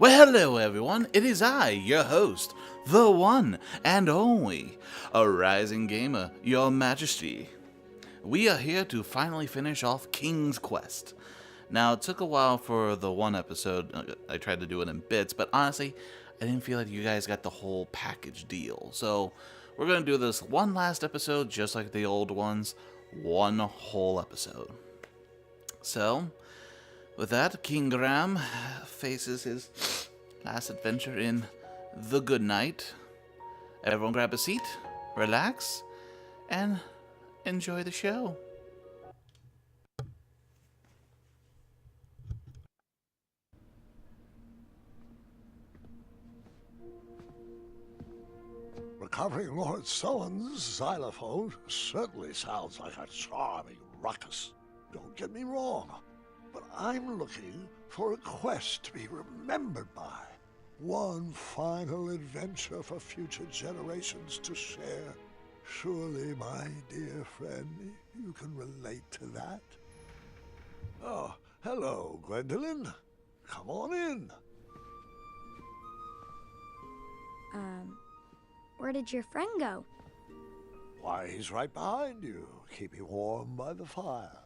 Well, hello everyone, it is I, your host, the one and only, a rising gamer, your majesty. We are here to finally finish off King's Quest. Now, it took a while for the one episode, I tried to do it in bits, but honestly, I didn't feel like you guys got the whole package deal. So, we're going to do this one last episode, just like the old ones, one whole episode. So, with that, King Graham faces his last adventure in the Good Night. Everyone grab a seat, relax, and enjoy the show. Recovering Lord Sullen's xylophone certainly sounds like a charming ruckus. Don't get me wrong, but I'm looking for a quest to be remembered by. One final adventure for future generations to share. Surely, my dear friend, you can relate to that. Oh, hello, Gwendolyn. Come on in. Where did your friend go? Why, he's right behind you, keeping warm by the fire.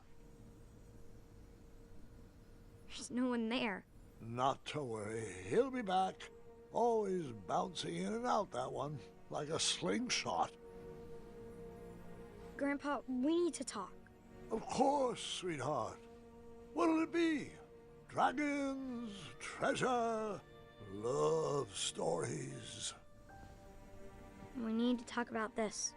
There's no one there. Not to worry, he'll be back. Always bouncing in and out, that one, like a slingshot. Grandpa, we need to talk. Of course, sweetheart. What'll it be? Dragons, treasure, love stories. We need to talk about this.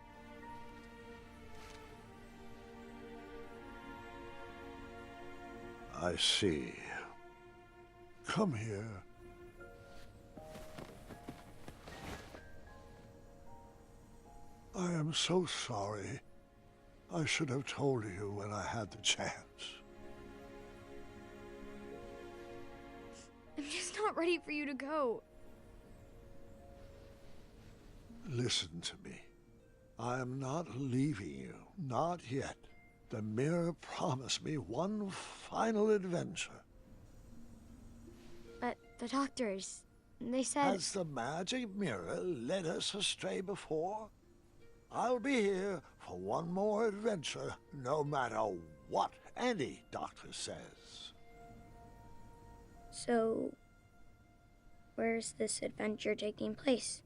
I see. Come here. I am so sorry. I should have told you when I had the chance. I'm just not ready for you to go. Listen to me. I am not leaving you, not yet. The mirror promised me one final adventure. But the doctors, they said... Has the magic mirror led us astray before? I'll be here for one more adventure, no matter what any doctor says. So, where's this adventure taking place?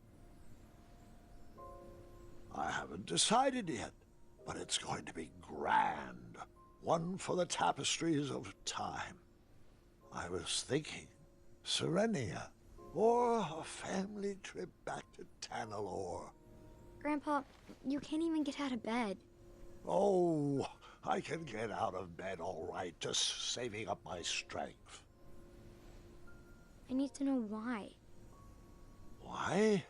I haven't decided yet, but it's going to be grand. One for the tapestries of time. I was thinking Serenia, or a family trip back to Tanalorr. Grandpa, you can't even get out of bed. Oh, I can get out of bed all right, just saving up my strength. I need to know why. Why?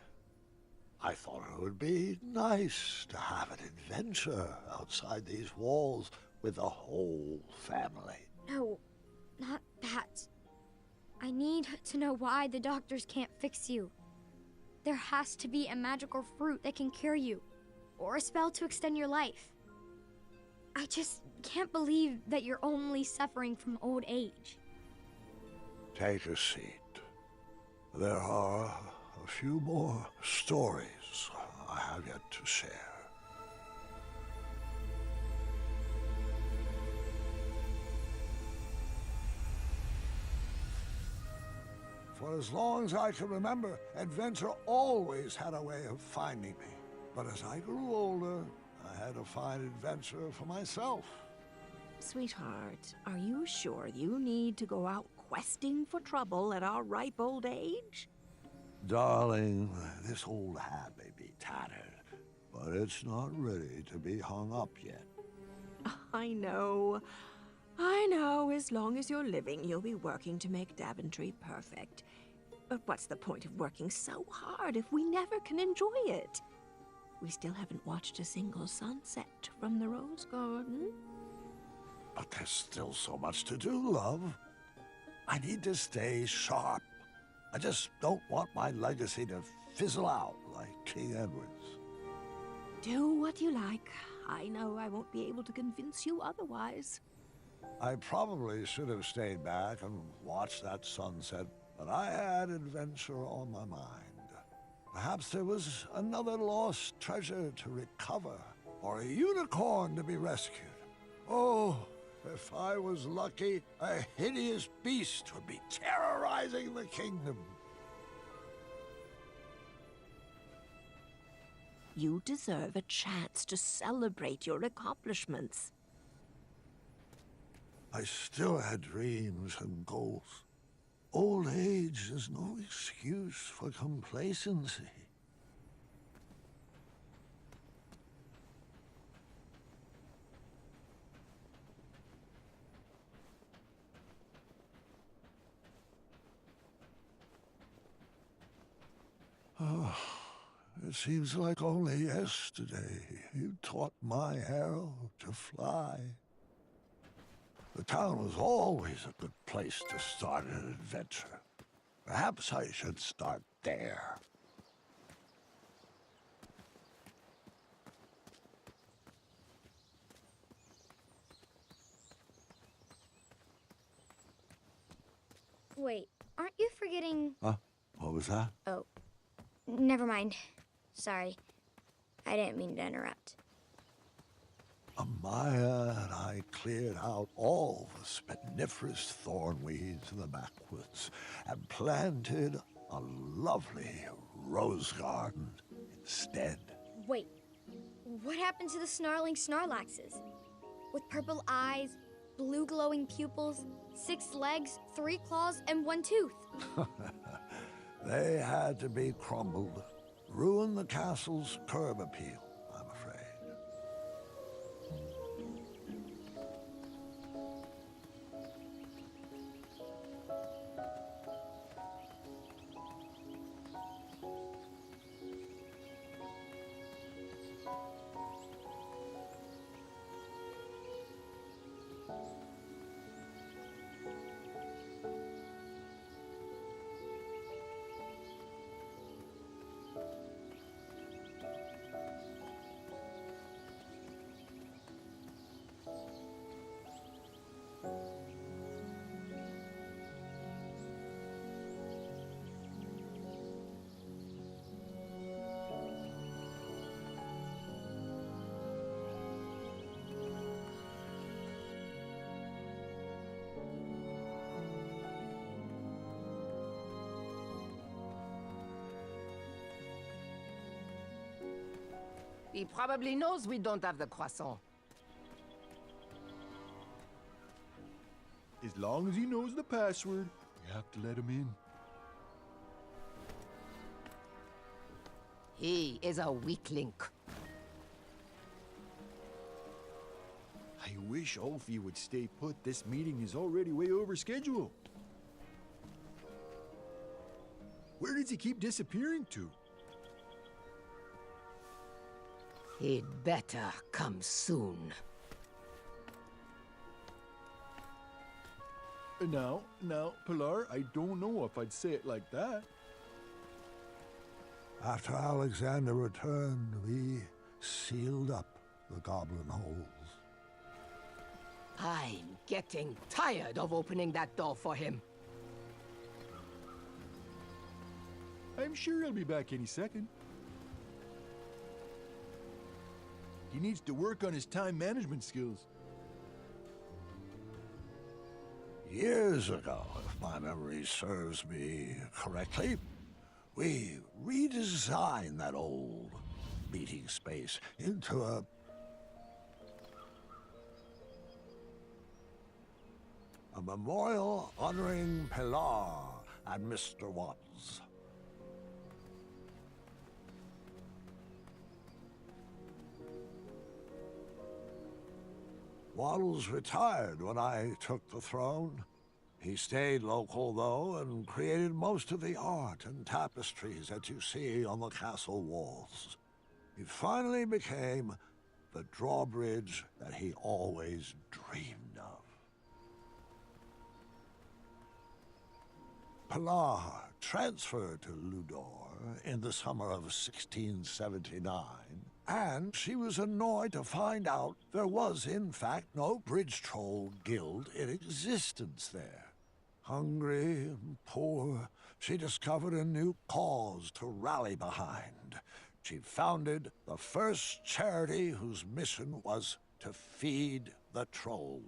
I thought it would be nice to have an adventure outside these walls with the whole family. No, not that. I need to know why the doctors can't fix you. There has to be a magical fruit that can cure you, or a spell to extend your life. I just can't believe that you're only suffering from old age. Take a seat. There are a few more stories I have yet to share. For as long as I can remember, adventure always had a way of finding me. But as I grew older, I had to find adventure for myself. Sweetheart, are you sure you need to go out questing for trouble at our ripe old age? Darling, this old hat may be tattered, but it's not ready to be hung up yet. I know. I know. As long as you're living, you'll be working to make Daventry perfect. But what's the point of working so hard if we never can enjoy it? We still haven't watched a single sunset from the Rose Garden. But there's still so much to do, love. I need to stay sharp. I just don't want my legacy to fizzle out like King Edward's. Do what you like. I know I won't be able to convince you otherwise. I probably should have stayed back and watched that sunset but I had adventure on my mind. Perhaps there was another lost treasure to recover, or a unicorn to be rescued. Oh, if I was lucky, a hideous beast would be terrorizing the kingdom. You deserve a chance to celebrate your accomplishments. I still had dreams and goals. Old age is no excuse for complacency. Oh, it seems like only yesterday you taught my arrow to fly. The town was always a good place to start an adventure. Perhaps I should start there. Wait, aren't you forgetting... Huh? What was that? Oh, never mind. Sorry. I didn't mean to interrupt. Amaya and I cleared out all the spiniferous thornweeds in the backwoods and planted a lovely rose garden instead. Wait, what happened to the snarling Snarlaxes? With purple eyes, blue glowing pupils, 6 legs, 3 claws, and 1 tooth. They had to be crumbled. Ruined the castle's curb appeal, I'm afraid. He probably knows we don't have the croissant. As long as he knows the password, you have to let him in. He is a weak link. I wish Ulfie would stay put. This meeting is already way over schedule. Where does he keep disappearing to? He'd better come soon. Now, Pilar, I don't know if I'd say it like that. After Alexander returned, we sealed up the goblin holes. I'm getting tired of opening that door for him. I'm sure he'll be back any second. He needs to work on his time management skills. Years ago, if my memory serves me correctly, we redesigned that old meeting space into a memorial honoring Pilar and Mr. Wattles. Waddles retired when I took the throne. He stayed local, though, and created most of the art and tapestries that you see on the castle walls. He finally became the drawbridge that he always dreamed of. Pilar transferred to Ludor in the summer of 1679, and she was annoyed to find out there was, in fact, no bridge troll guild in existence there. Hungry and poor, she discovered a new cause to rally behind. She founded the first charity whose mission was to feed the trolls.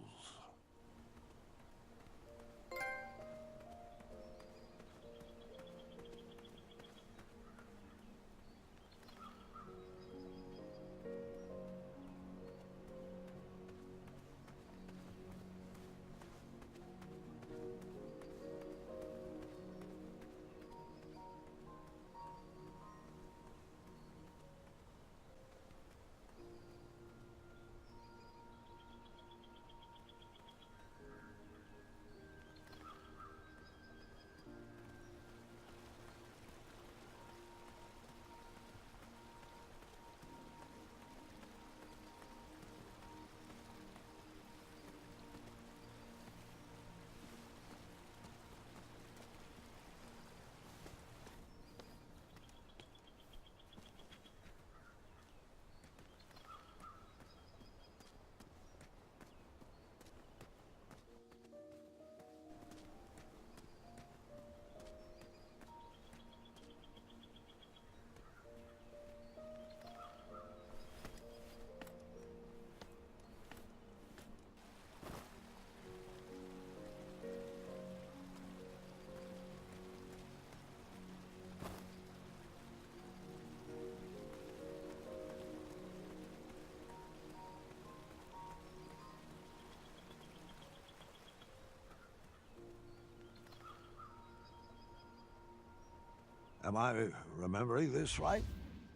Am I remembering this right?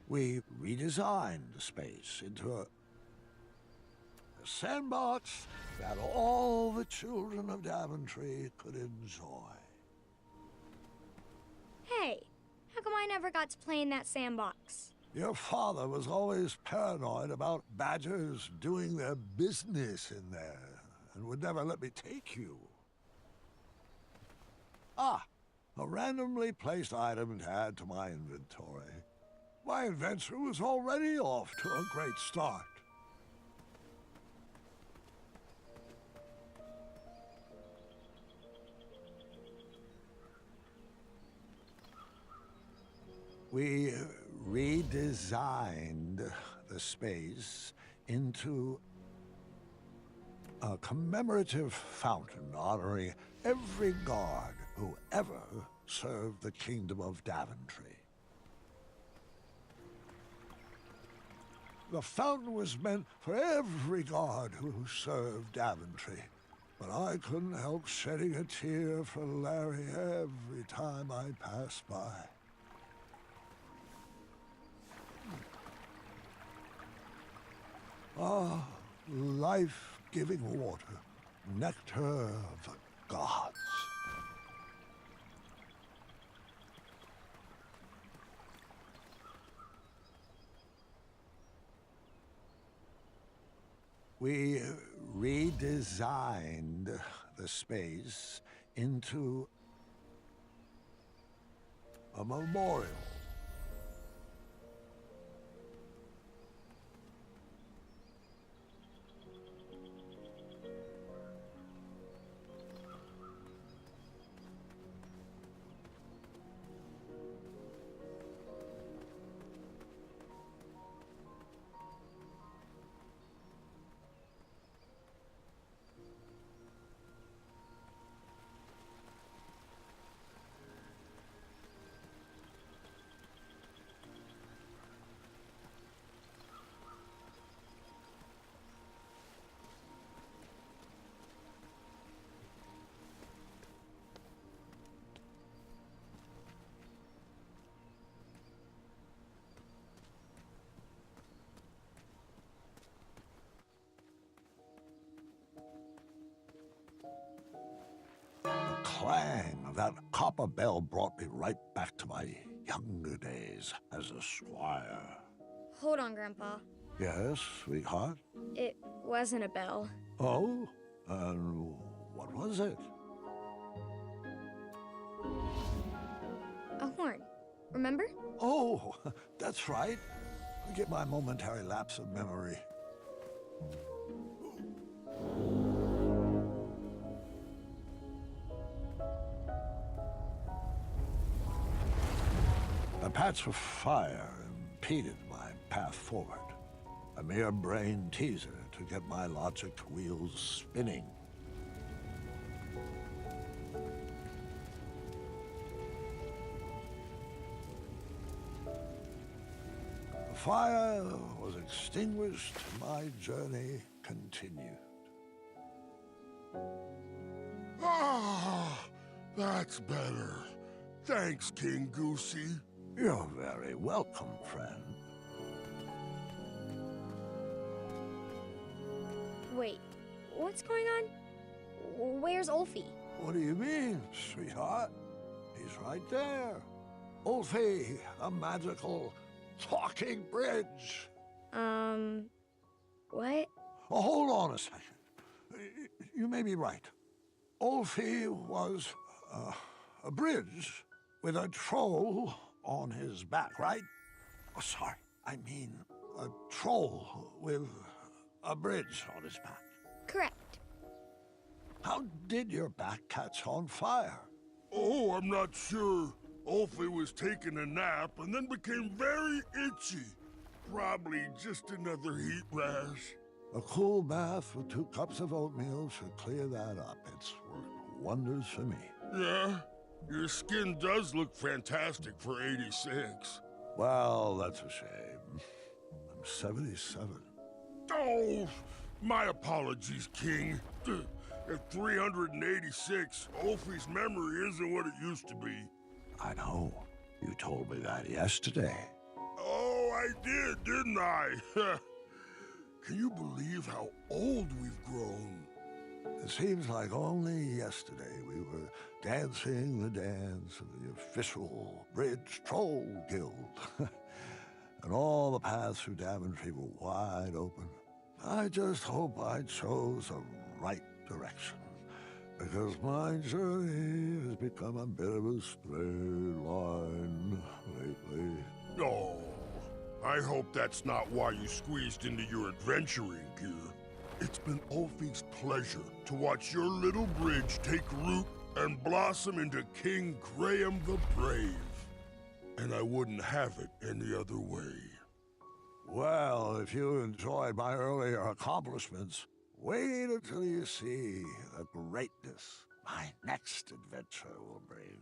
We redesigned the space into a sandbox that all the children of Daventry could enjoy. Hey, how come I never got to play in that sandbox? Your father was always paranoid about badgers doing their business in there and would never let me take you. Ah, a randomly placed item to add to my inventory. My adventure was already off to a great start. We redesigned the space into a commemorative fountain honoring every guard who ever served the Kingdom of Daventry. The fountain was meant for every guard who served Daventry, but I couldn't help shedding a tear for Larry every time I passed by. Ah, life-giving water, nectar of the gods. We redesigned the space into a memorial. The clang of that copper bell brought me right back to my younger days as a squire. Hold on, Grandpa. Yes, sweetheart? It wasn't a bell. Oh? And what was it? A horn. Remember? Oh, that's right. Forgive my momentary lapse of memory. A patch of fire impeded my path forward. A mere brain teaser to get my logic wheels spinning. The fire was extinguished, my journey continued. Ah, that's better. Thanks, King Goosey. You're very welcome, friend. Wait, what's going on? Where's Ulfie? What do you mean, sweetheart? He's right there. Ulfie, a magical talking bridge. What? Oh, hold on a second. You may be right. Ulfie was a bridge with a troll on his back, right? Oh, sorry. I mean, a troll with a bridge on his back. Correct. How did your back catch on fire? Oh, I'm not sure. Ulfie was taking a nap and then became very itchy. Probably just another heat rash. A cool bath with 2 cups of oatmeal should clear that up. It's worked wonders for me. Yeah, your skin does look fantastic for 86. Well, that's a shame. I'm 77. Oh, my apologies, King. At 386, Ulfie's memory isn't what it used to be. I know. You told me that yesterday. Oh, I did, didn't I? Can you believe how old we've grown? It seems like only yesterday we were dancing the dance of the official Bridge Troll Guild. And all the paths through Daventry were wide open. I just hope I chose the right direction, because my journey has become a bit of a straight line lately. Oh, I hope that's not why you squeezed into your adventuring gear. It's been Ulfie's pleasure to watch your little bridge take root and blossom into King Graham the Brave. And I wouldn't have it any other way. Well, if you enjoyed my earlier accomplishments, wait until you see the greatness my next adventure will bring.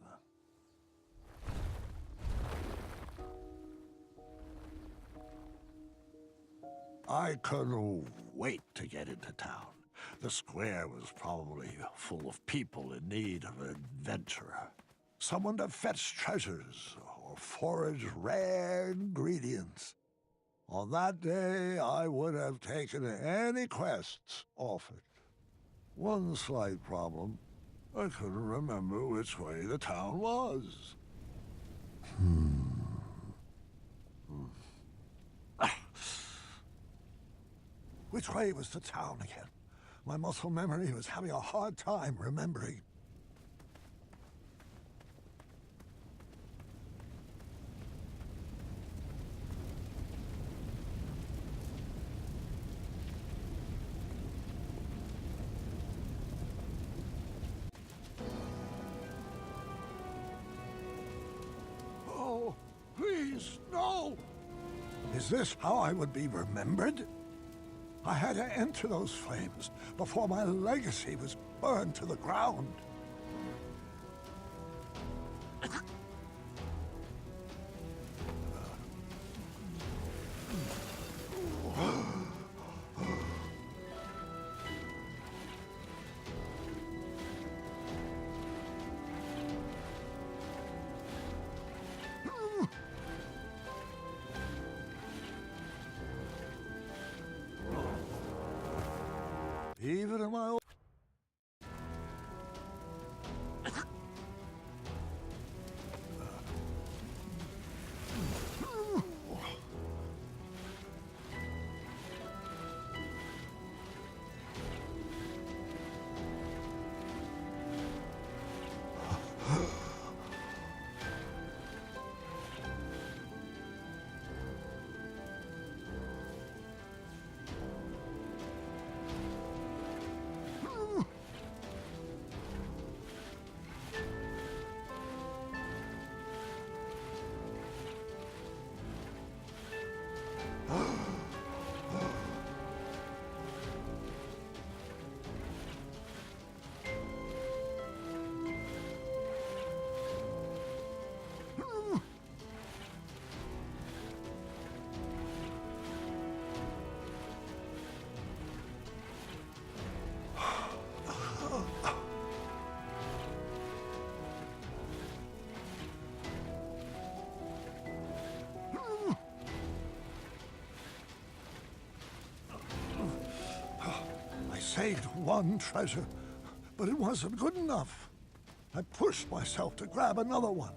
I couldn't wait to get into town. The square was probably full of people in need of an adventure. Someone to fetch treasures or forage rare ingredients. On that day, I would have taken any quests offered. One slight problem. I couldn't remember which way the town was. Which way was the town again? My muscle memory was having a hard time remembering. Oh, please, no! Is this how I would be remembered? I had to enter those flames before my legacy was burned to the ground. Even in my old... one treasure, but it wasn't good enough. I pushed myself to grab another one.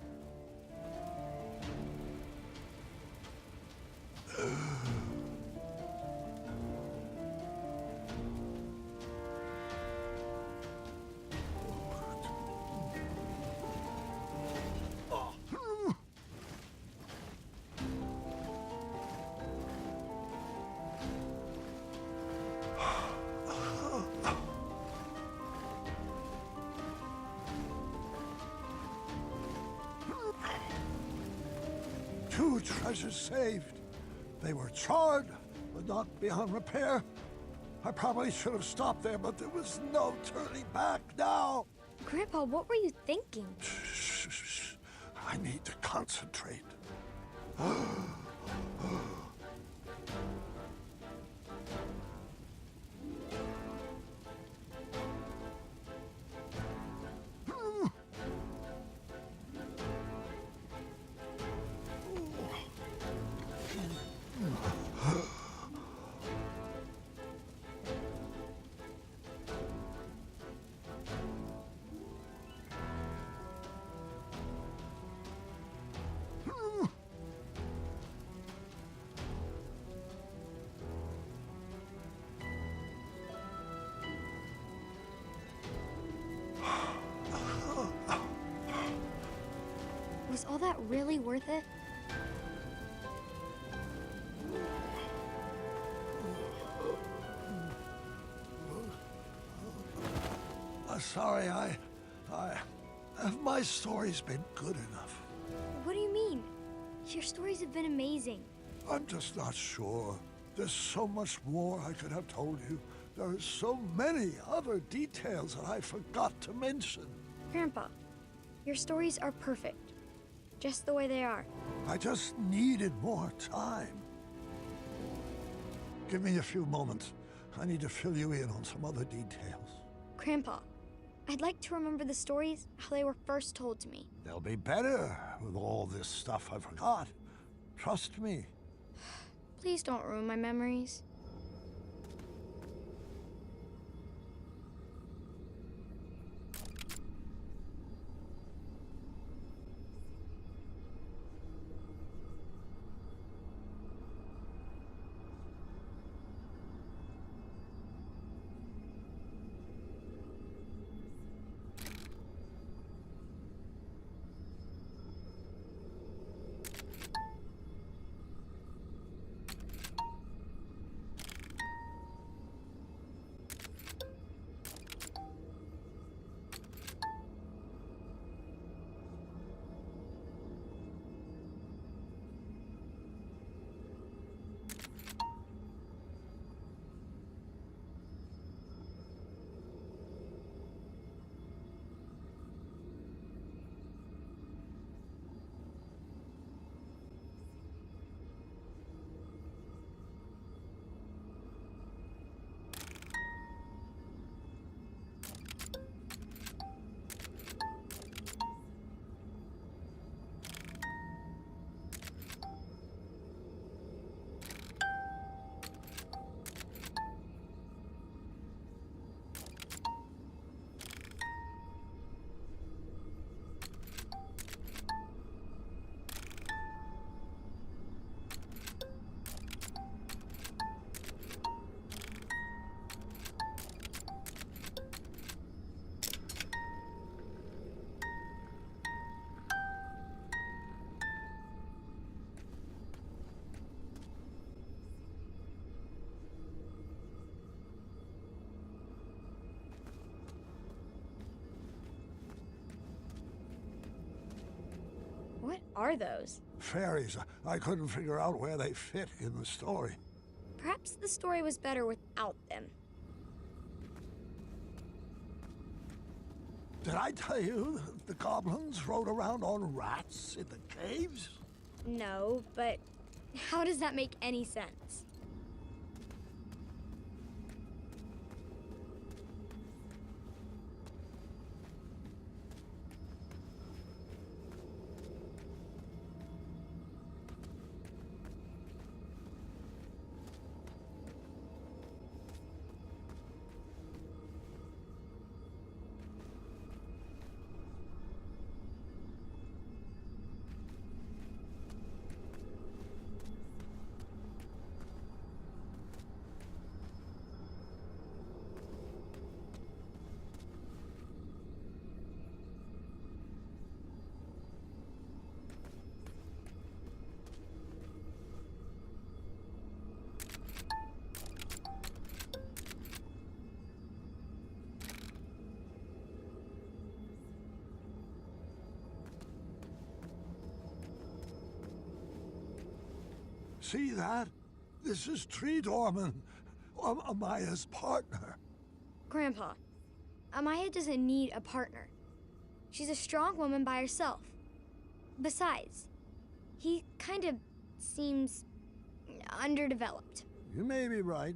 Two treasures saved. They were charred, but not beyond repair. I probably should have stopped there, but there was no turning back now. Grandpa, what were you thinking? Shh. I need to concentrate. Was all that really worth it? Sorry, have my stories been good enough? What do you mean? Your stories have been amazing. I'm just not sure. There's so much more I could have told you. There are so many other details that I forgot to mention. Grandpa, your stories are perfect. Just the way they are. I just needed more time. Give me a few moments. I need to fill you in on some other details. Grandpa, I'd like to remember the stories how they were first told to me. They'll be better with all this stuff I forgot. Trust me. Please don't ruin my memories. What are those? Fairies. I couldn't figure out where they fit in the story. Perhaps the story was better without them. Did I tell you that the goblins rode around on rats in the caves? No, but how does that make any sense? See that? This is Tree Dorman, Amaya's partner. Grandpa, Amaya doesn't need a partner. She's a strong woman by herself. Besides, he kind of seems underdeveloped. You may be right.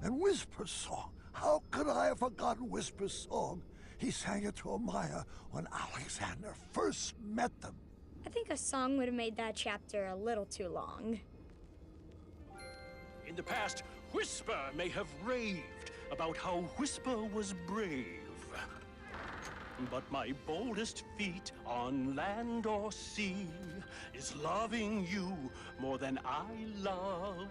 And Whisper's song. How could I have forgotten Whisper's song? He sang it to Amaya when Alexander first met them. I think a song would have made that chapter a little too long. In the past, Whisper may have raved about how Whisper was brave. But my boldest feat on land or sea is loving you more than I love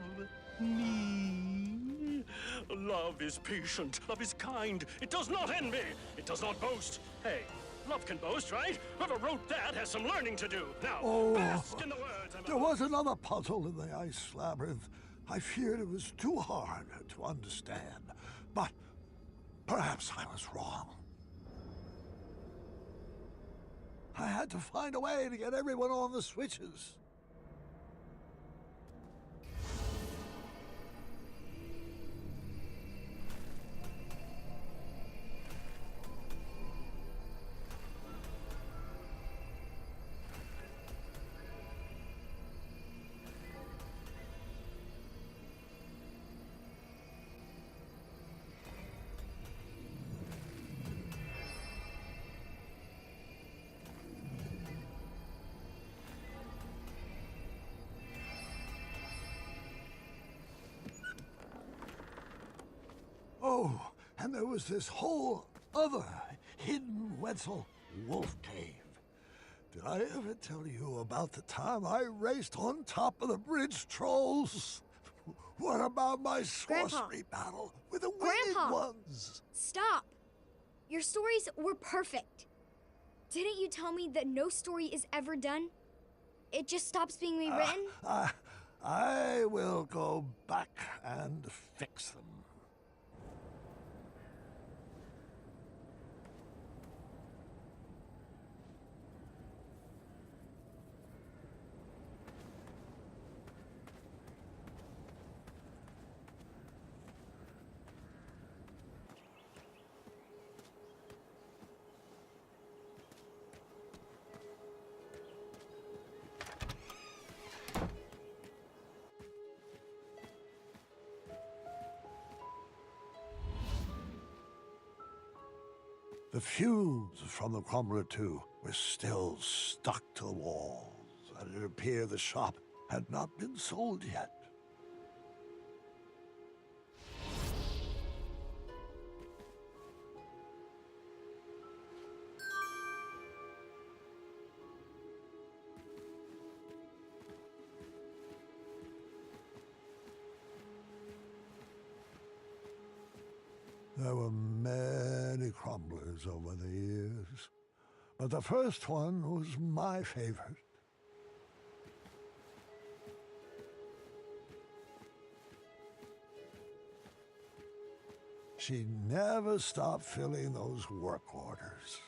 me. Love is patient, love is kind, it does not envy, it does not boast. Hey, love can boast, right? Whoever wrote that has some learning to do. Now, bask in the words. There was another puzzle in the ice labyrinth. I feared it was too hard to understand, but perhaps I was wrong. I had to find a way to get everyone on the switches. Oh, and there was this whole other hidden Wetzel wolf cave. Did I ever tell you about the time I raced on top of the bridge trolls? What about my sorcery battle with the winged Grandpa! ones? Stop! Your stories were perfect. Didn't you tell me that no story is ever done? It just stops being rewritten? I will go back and fix them. The feuds from the Crumbler 2 were still stuck to the walls, and it appeared the shop had not been sold yet. There were many crumblers over the years, but the first one was my favorite. She never stopped filling those work orders.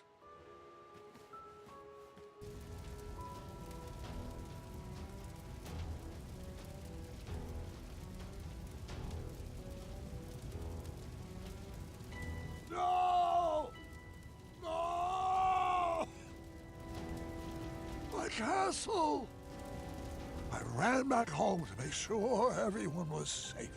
No! No! My castle! I ran back home to make sure everyone was safe.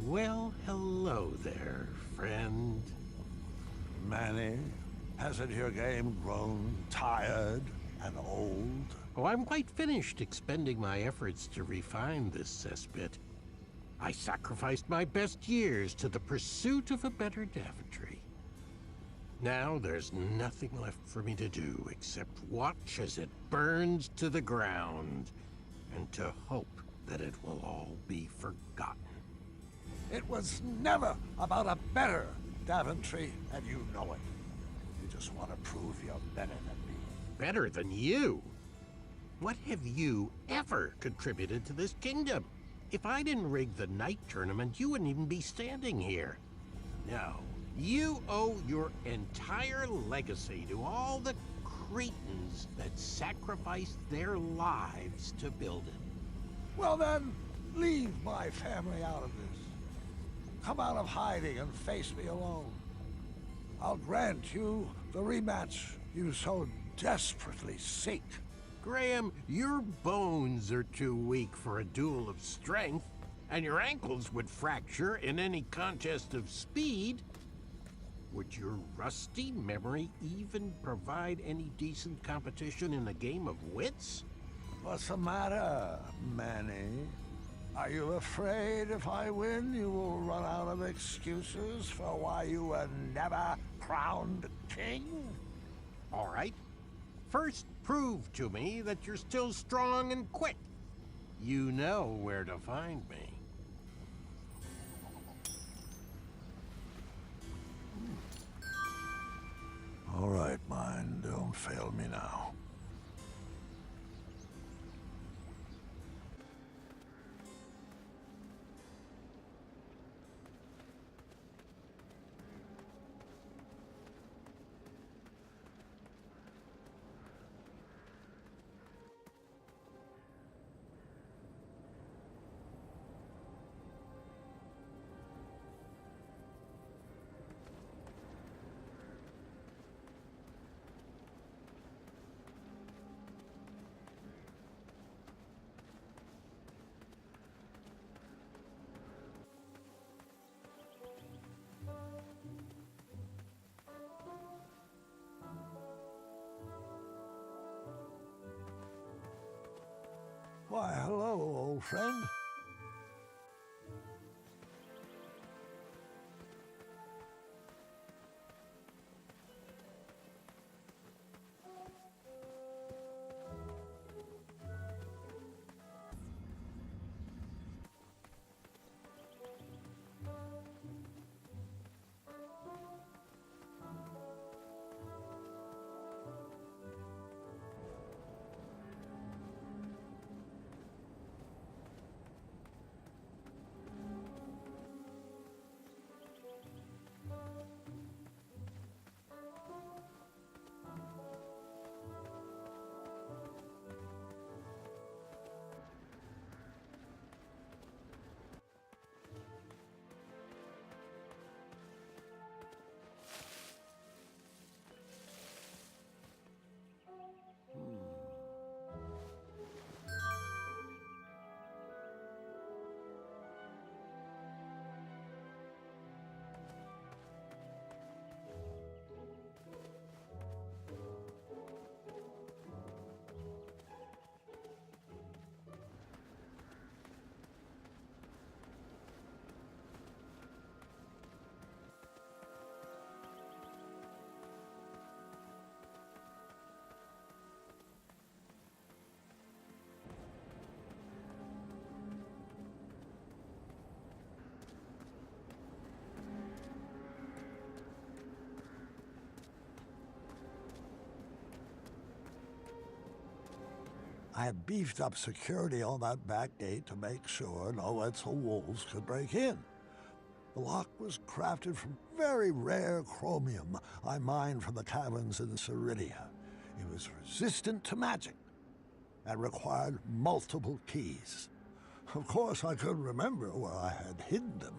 Well, hello there, friend. Manny, hasn't your game grown tired and old? Oh, I'm quite finished expending my efforts to refine this cesspit. I sacrificed my best years to the pursuit of a better Daventry. Now there's nothing left for me to do except watch as it burns to the ground and to hope that it will all be forgotten. It was never about a better Daventry, and you know it. You just want to prove you're better than me. Better than you? What have you ever contributed to this kingdom? If I didn't rig the night tournament, you wouldn't even be standing here. No, you owe your entire legacy to all the cretins that sacrificed their lives to build it. Well then, leave my family out of this. Come out of hiding and face me alone. I'll grant you the rematch you so desperately seek. Graham, your bones are too weak for a duel of strength, and your ankles would fracture in any contest of speed. Would your rusty memory even provide any decent competition in a game of wits? What's the matter, Manny? Are you afraid if I win, you will run out of excuses for why you were never crowned king? All right. first prove to me that you're still strong and quick. You know where to find me. All right, mind, don't fail me now. Why, hello, old friend. I had beefed up security on that back gate to make sure no Etzel wolves could break in. The lock was crafted from very rare chromium I mined from the caverns in Ceridia. It was resistant to magic and required multiple keys. Of course, I couldn't remember where I had hidden them.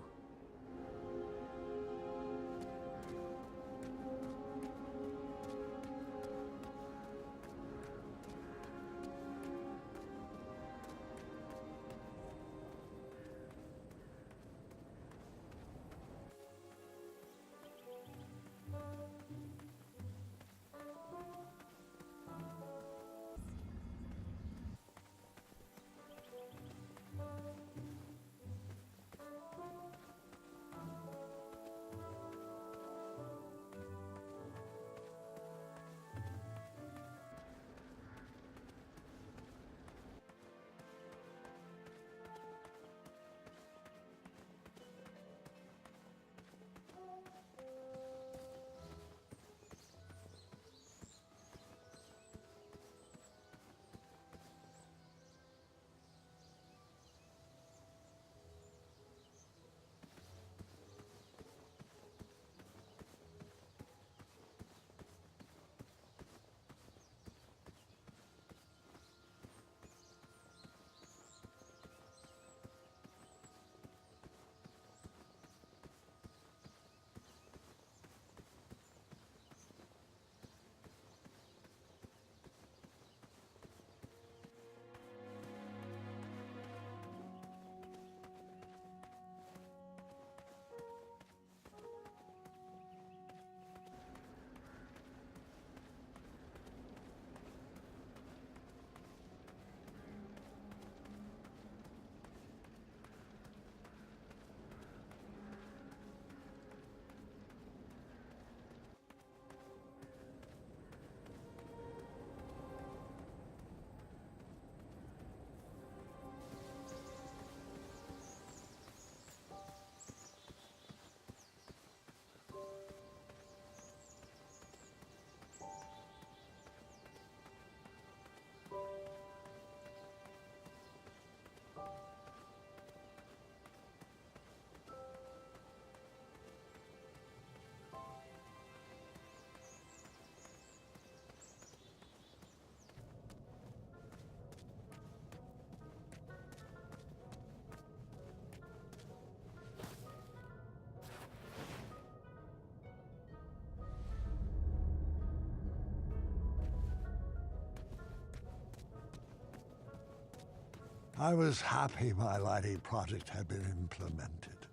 I was happy my lighting project had been implemented,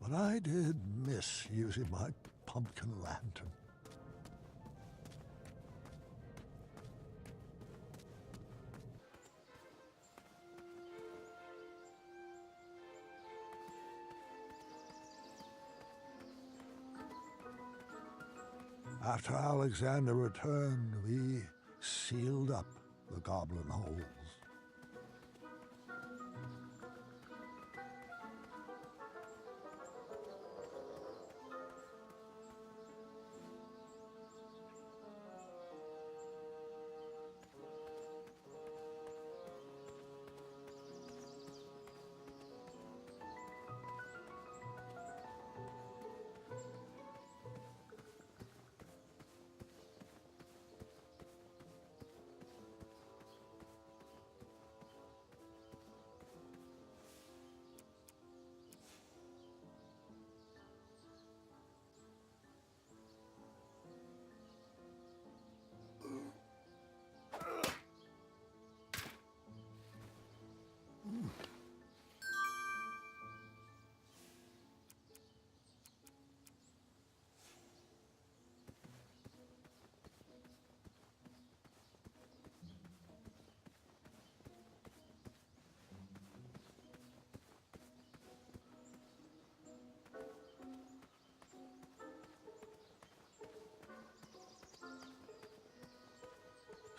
but I did miss using my pumpkin lantern. After Alexander returned, we sealed up the goblin holes.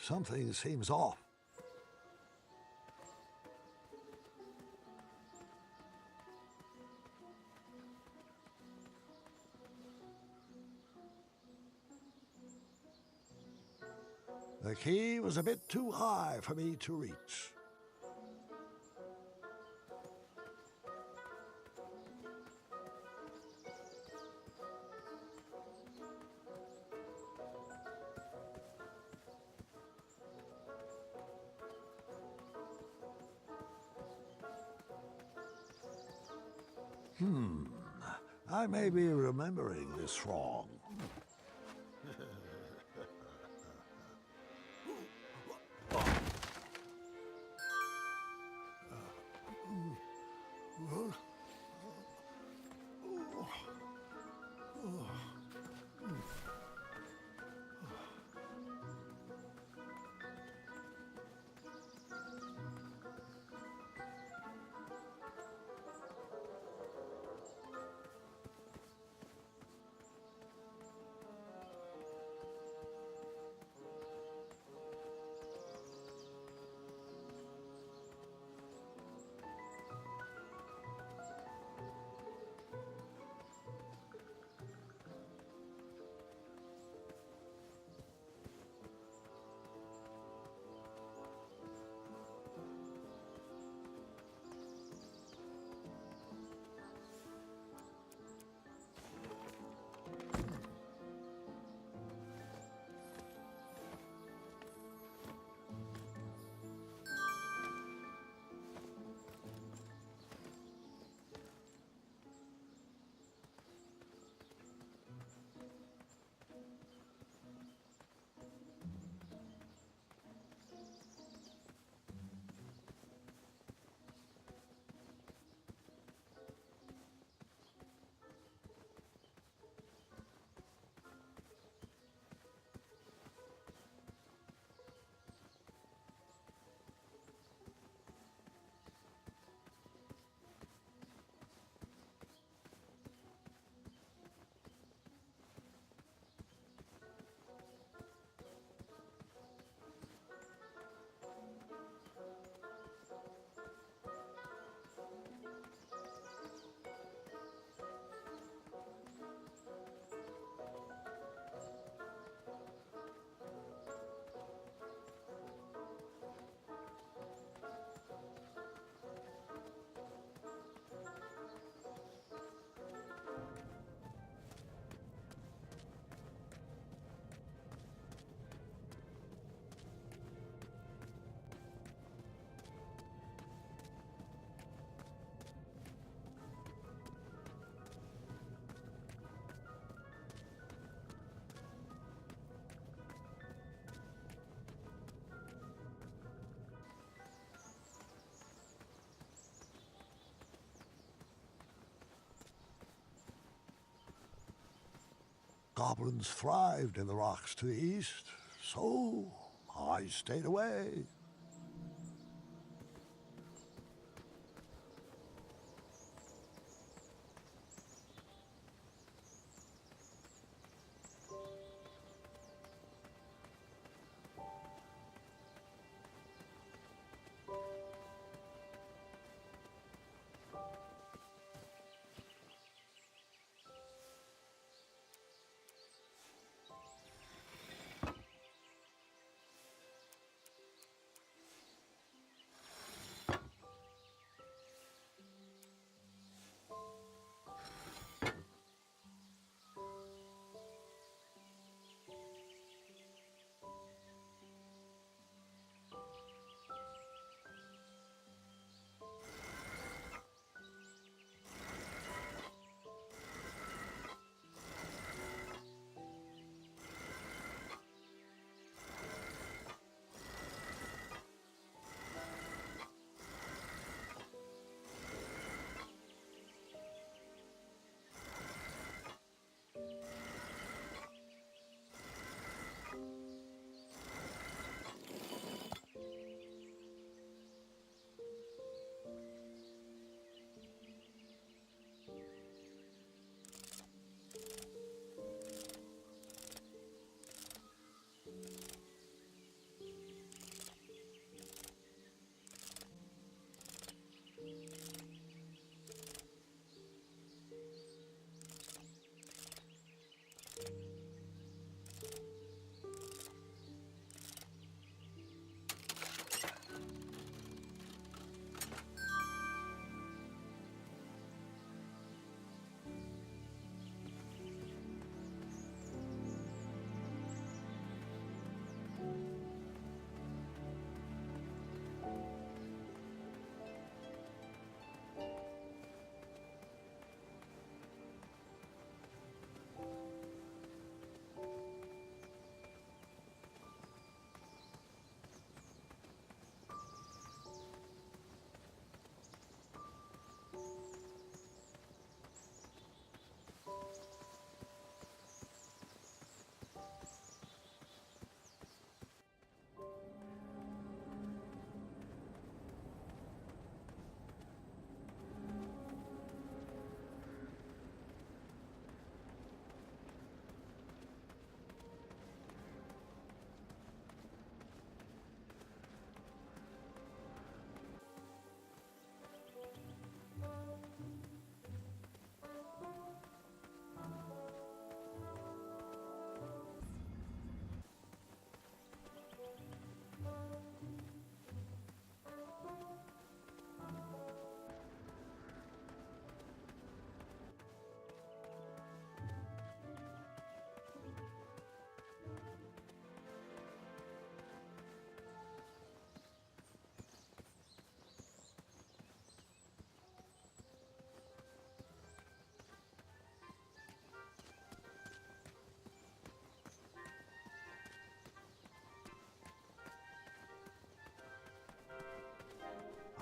Something seems off. The key was a bit too high for me to reach. I may be remembering this wrong. Goblins thrived in the rocks to the east, so I stayed away.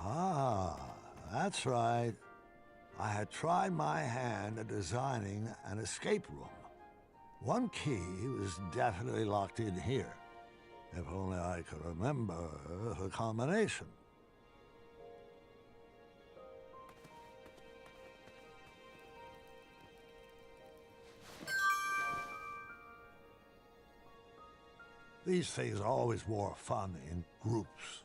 Ah, that's right. I had tried my hand at designing an escape room. One key was definitely locked in here. If only I could remember the combination. These things are always more fun in groups.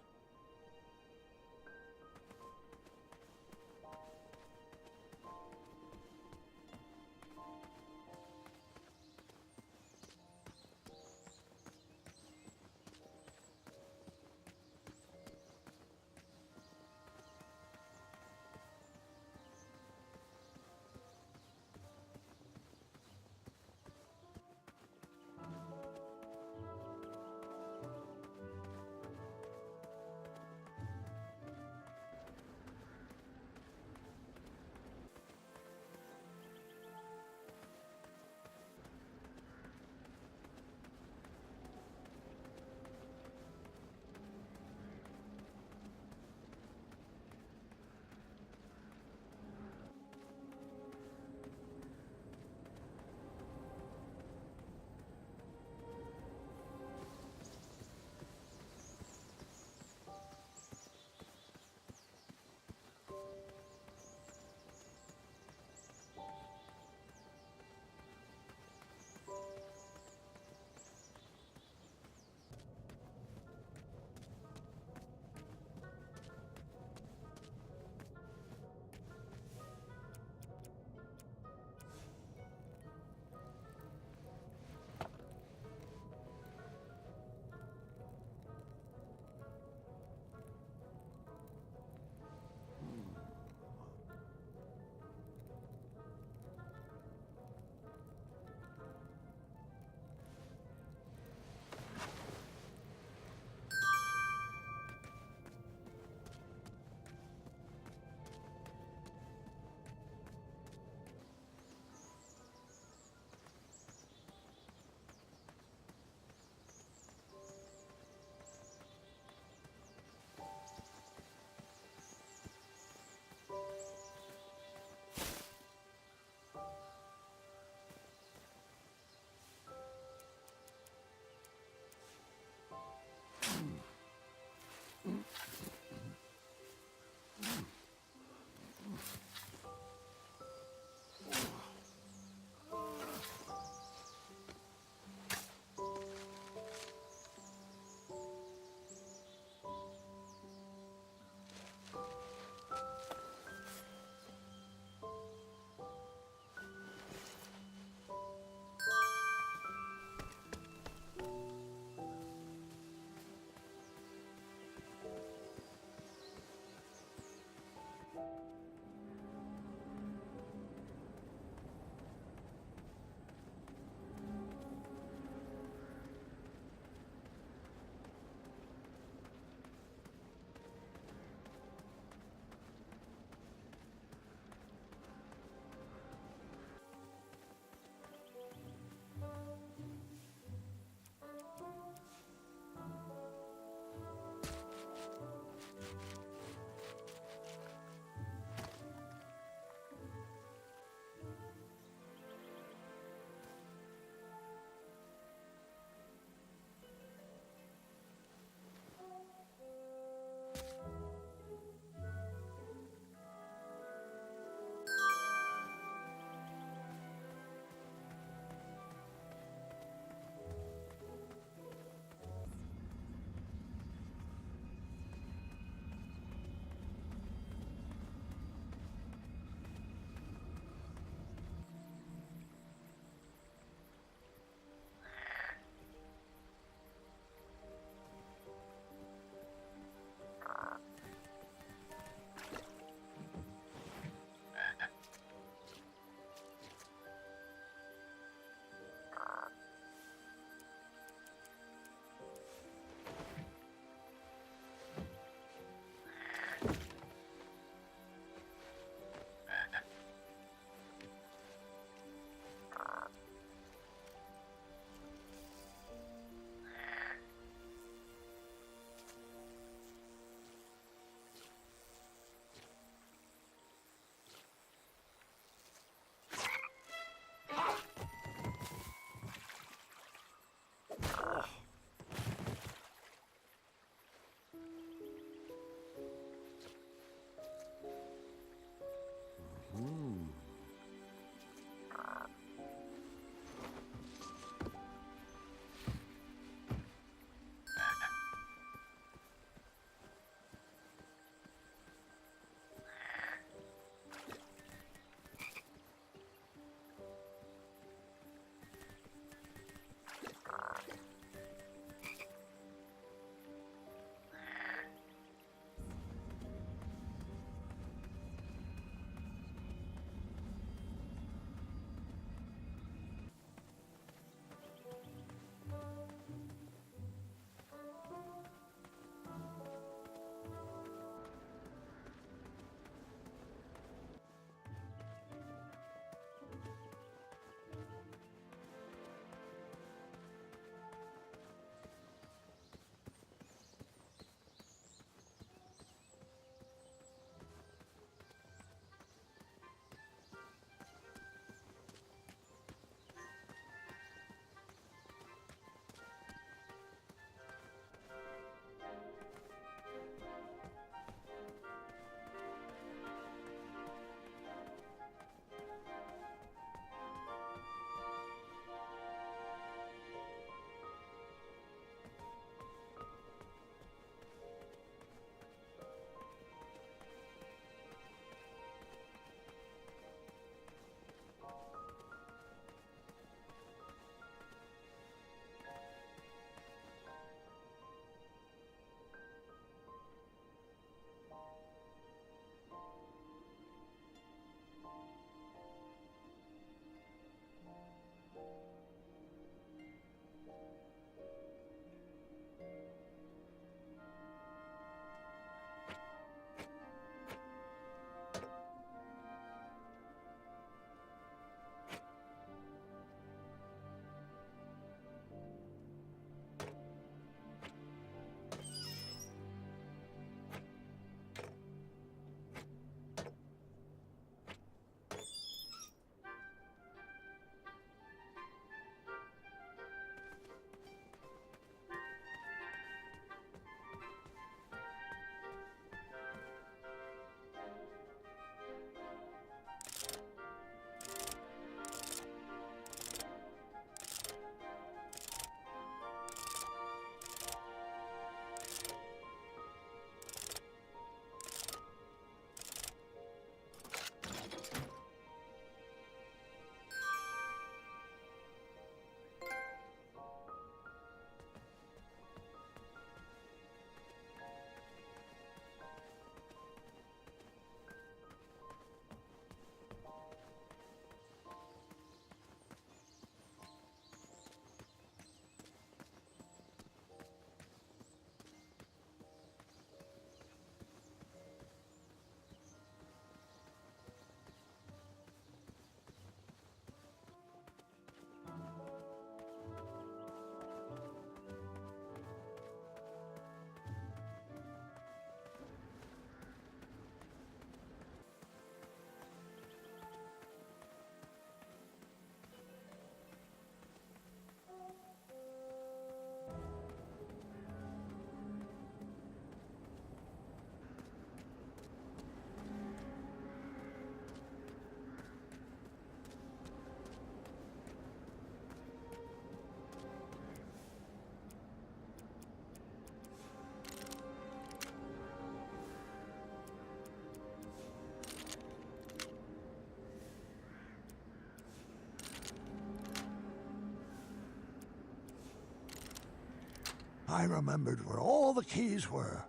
I remembered where all the keys were,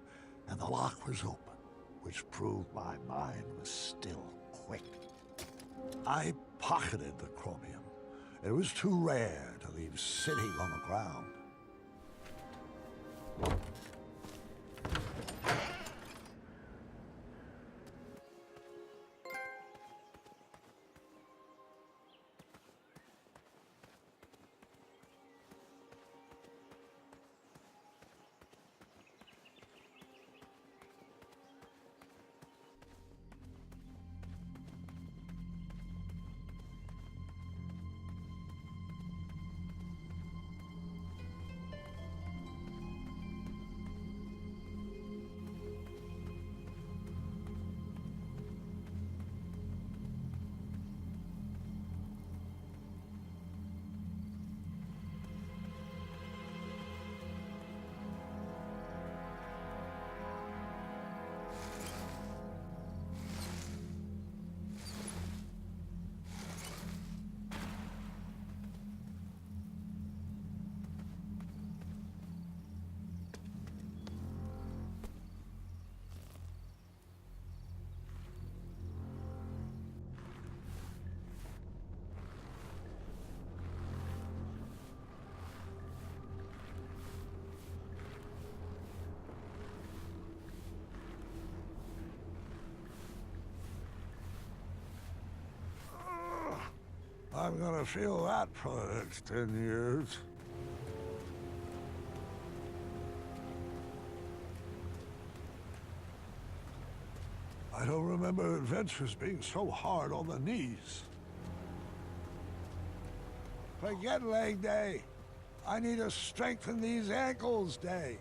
and the lock was open, which proved my mind was still quick. I pocketed the chromium. It was too rare to leave sitting on the ground. I'm gonna feel that for the next 10 years. I don't remember adventures being so hard on the knees. Forget leg day. I need to strengthen these ankles day.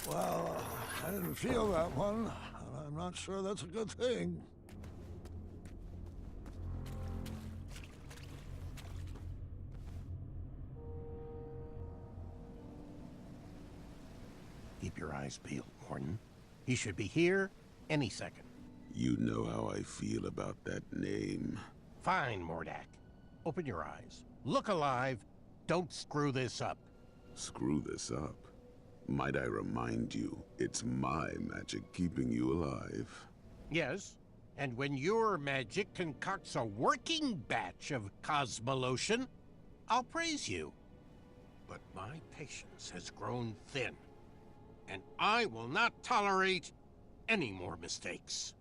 Well, I didn't feel that one, and I'm not sure that's a good thing. Keep your eyes peeled, Mordin. He should be here any second. You know how I feel about that name. Fine, Mordak. Open your eyes. Look alive. Don't screw this up. Screw this up? Might I remind you, it's my magic keeping you alive. Yes, and when your magic concocts a working batch of Cosmolotion, I'll praise you. But my patience has grown thin, and I will not tolerate any more mistakes.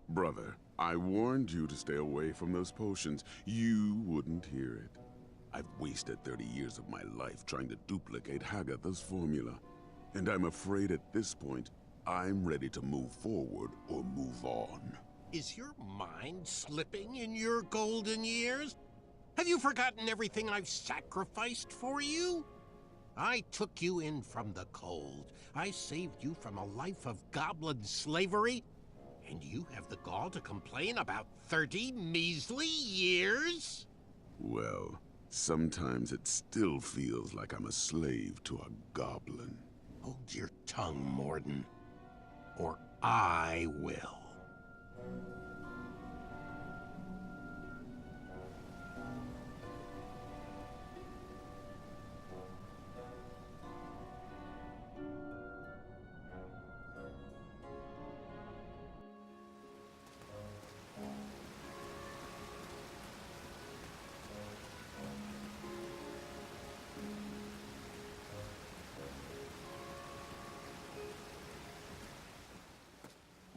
Brother, I warned you to stay away from those potions. You wouldn't hear it. I've wasted 30 years of my life trying to duplicate Hagatha's formula. And I'm afraid at this point, I'm ready to move forward or move on. Is your mind slipping in your golden years? Have you forgotten everything I've sacrificed for you? I took you in from the cold. I saved you from a life of goblin slavery. And you have the gall to complain about 30 measly years? Well, sometimes it still feels like I'm a slave to a goblin. Hold your tongue, Mordin, or I will.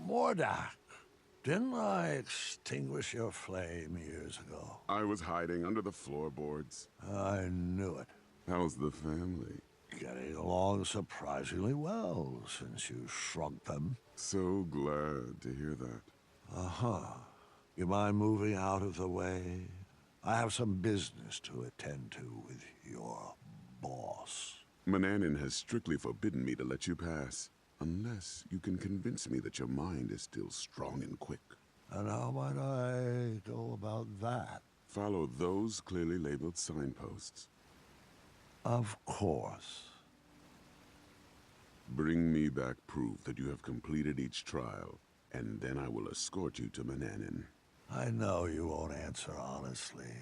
Mordak, didn't I extinguish your flame years ago? I was hiding under the floorboards. I knew it. How's the family? Getting along surprisingly well since you shrunk them. So glad to hear that. Uh-huh. You mind moving out of the way? I have some business to attend to with your boss. Manannan has strictly forbidden me to let you pass. Unless you can convince me that your mind is still strong and quick. And how might I go about that? Follow those clearly labeled signposts. Of course. Bring me back proof that you have completed each trial, and then I will escort you to Manannan. I know you won't answer honestly,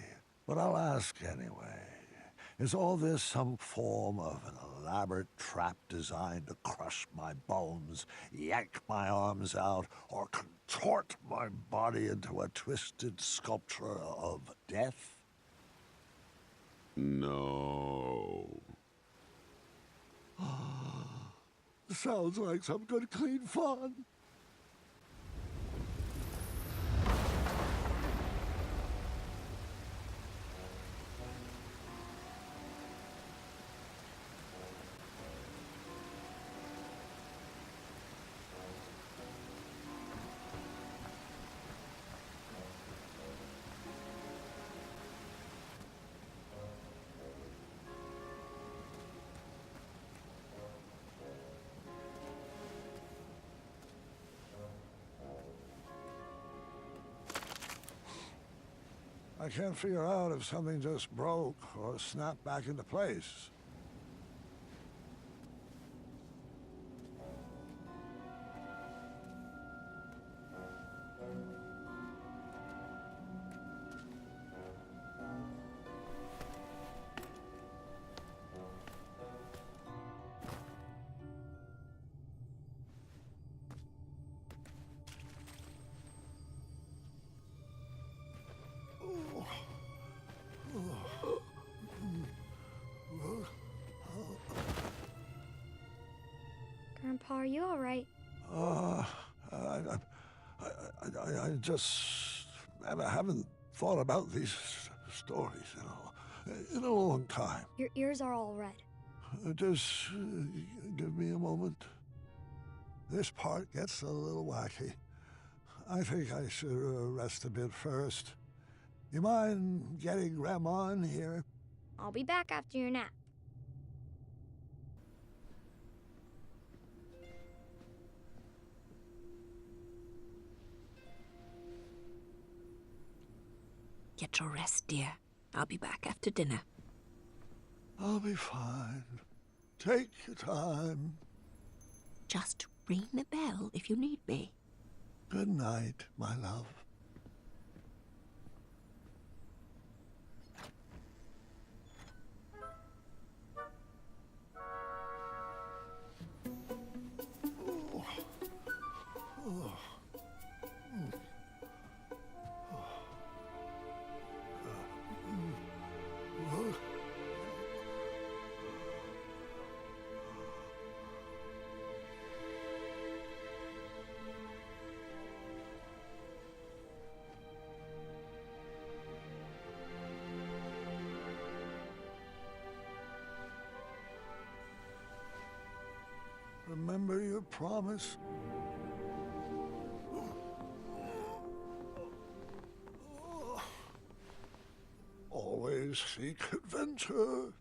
but I'll ask anyway. Is all this some form of an elaborate trap designed to crush my bones, yank my arms out, or contort my body into a twisted sculpture of death? No. Sounds like some good, clean fun. I can't figure out if something just broke or snapped back into place. Grandpa, are you all right? I just haven't thought about these stories, in a long time. Your ears are all red. Just give me a moment. This part gets a little wacky. I think I should rest a bit first. You mind getting Grandma in here? I'll be back after your nap. Get your rest, dear. I'll be back after dinner. I'll be fine. Take your time. Just ring the bell if you need me. Good night, my love. Remember your promise? Always seek adventure.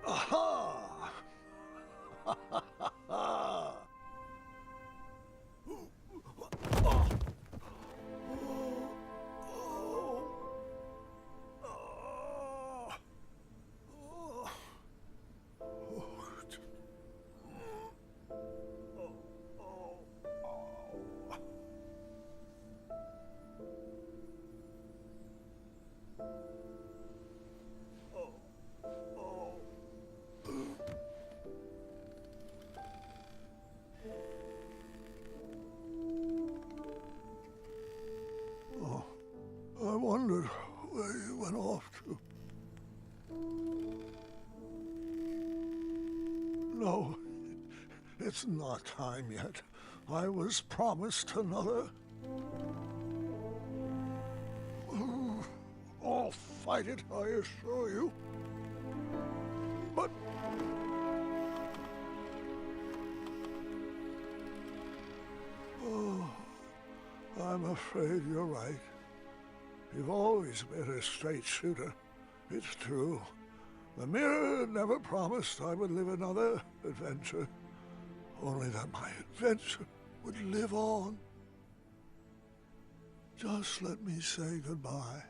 Aha! I wondered where you went off to. No, it's not time yet. I was promised another. I'll fight it, I assure you. But... oh, I'm afraid you're right. You've always been a straight shooter. It's true. The mirror never promised I would live another adventure. Only that my adventure would live on. Just let me say goodbye.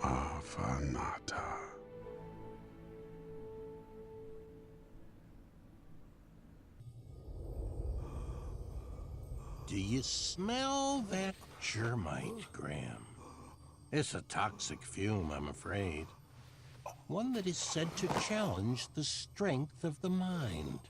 Avanata. Do you smell that germite, Graham? It's a toxic fume, I'm afraid. One that is said to challenge the strength of the mind.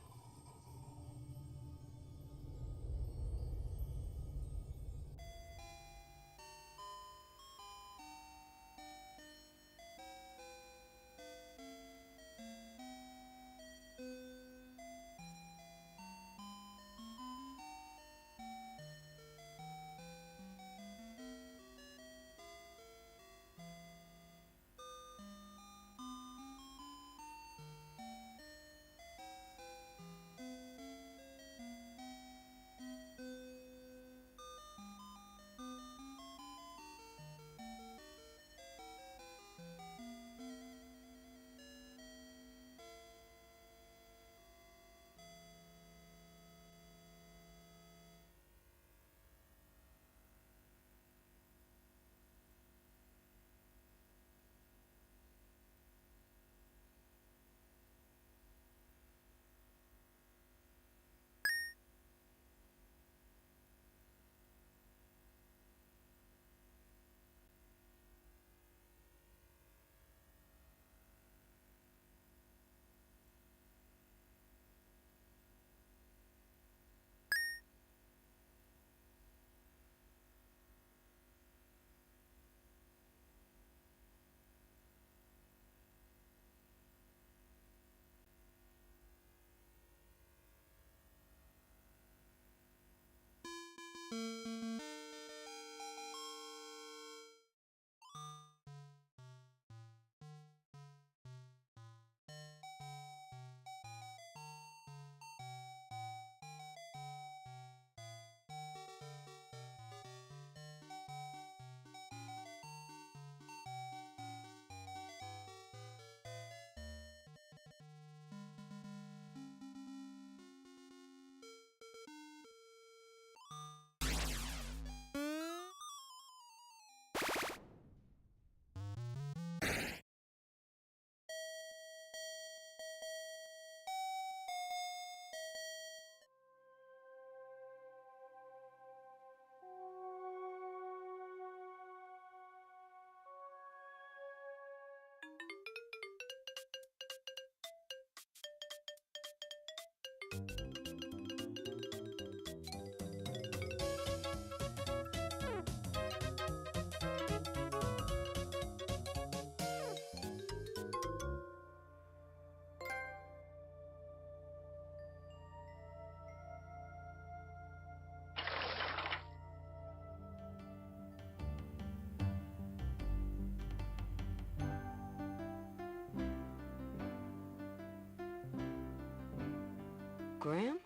Graham?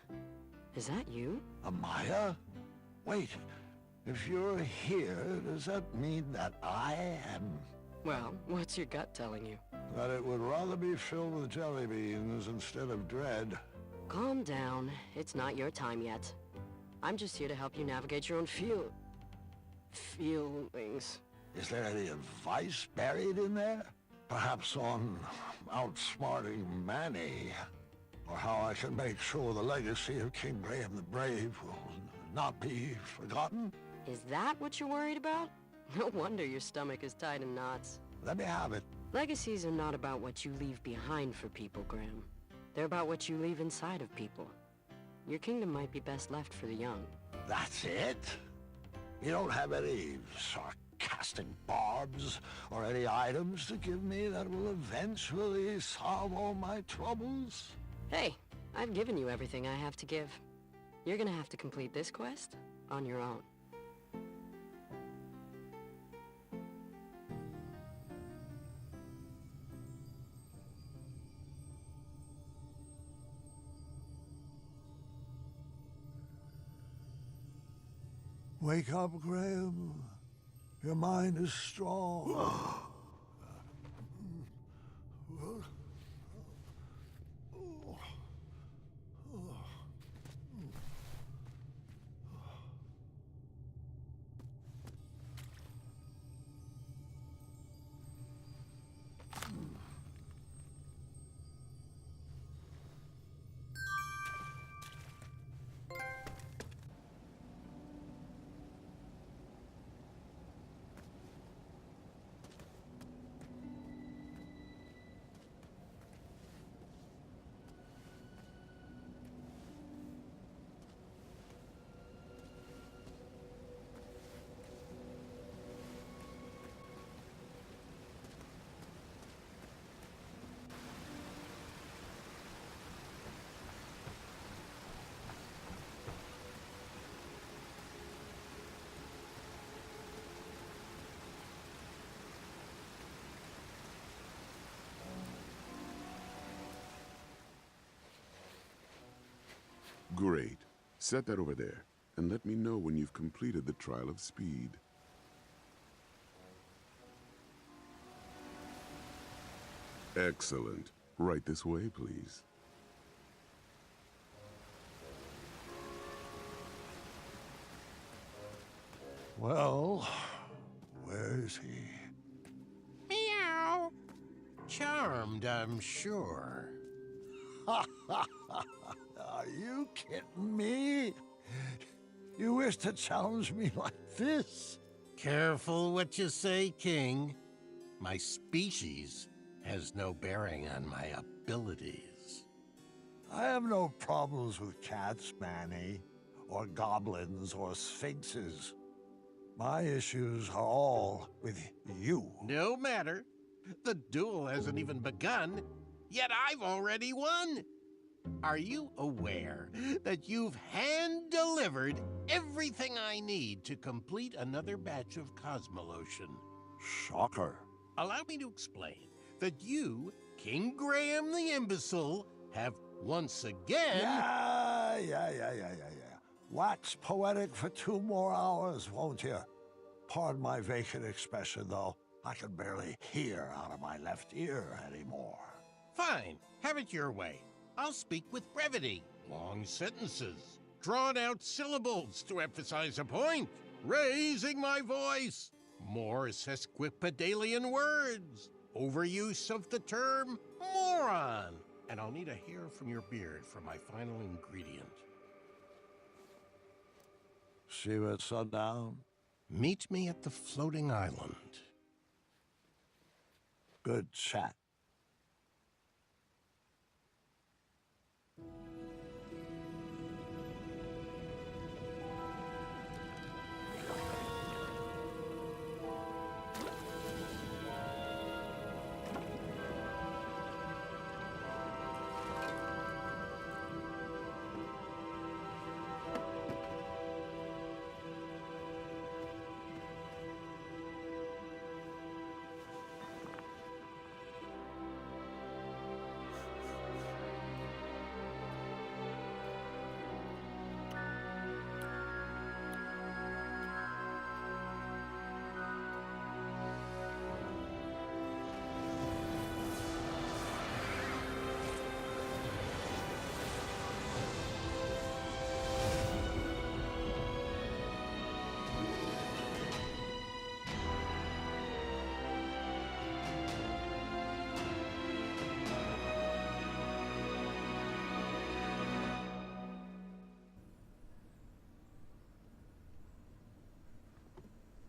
Is that you? Amaya? Wait, if you're here, does that mean that I am? Well, what's your gut telling you? That it would rather be filled with jelly beans instead of dread. Calm down. It's not your time yet. I'm just here to help you navigate your own feelings. Is there any advice buried in there? Perhaps on outsmarting Manny? Or how I can make sure the legacy of King Graham the Brave will not be forgotten? Is that what you're worried about? No wonder your stomach is tied in knots. Let me have it. Legacies are not about what you leave behind for people, Graham. They're about what you leave inside of people. Your kingdom might be best left for the young. That's it? You don't have any sarcastic barbs or any items to give me that will eventually solve all my troubles? Hey, I've given you everything I have to give. You're gonna have to complete this quest on your own. Wake up, Graham. Your mind is strong. Great. Set that over there, and let me know when you've completed the Trial of Speed. Excellent. Right this way, please. Well, where is he? Meow. Charmed, I'm sure. Are you kidding me? You wish to challenge me like this? Careful what you say, King. My species has no bearing on my abilities. I have no problems with cats, Manny, or goblins, or sphinxes. My issues are all with you. No matter. The duel hasn't even begun, yet I've already won. Are you aware that you've hand-delivered everything I need to complete another batch of Cosmolotion? Shocker. Allow me to explain that you, King Graham the Imbecile, have once again... Yeah. Wax poetic for 2 more hours, won't you? Pardon my vacant expression, though. I can barely hear out of my left ear anymore. Fine. Have it your way. I'll speak with brevity, long sentences, drawn-out syllables to emphasize a point, raising my voice, more sesquipedalian words, overuse of the term moron, and I'll need a hair from your beard for my final ingredient. See you at sundown? Meet me at the floating island. Good chat.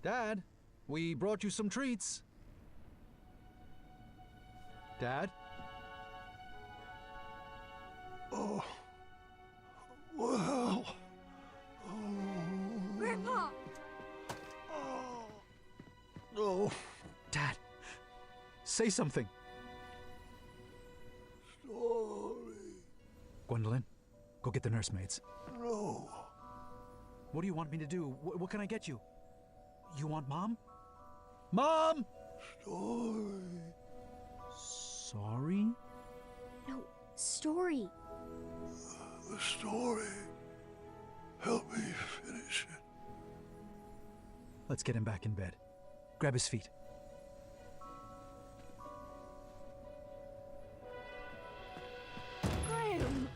Dad, we brought you some treats. Dad? Oh. Well. Grandpa! No. Dad, say something. Story. Gwendolyn, go get the nursemaids. No. What do you want me to do? What can I get you? You want Mom? Mom! Story. Sorry? No, story. The story. Help me finish it. Let's get him back in bed. Grab his feet. Graham!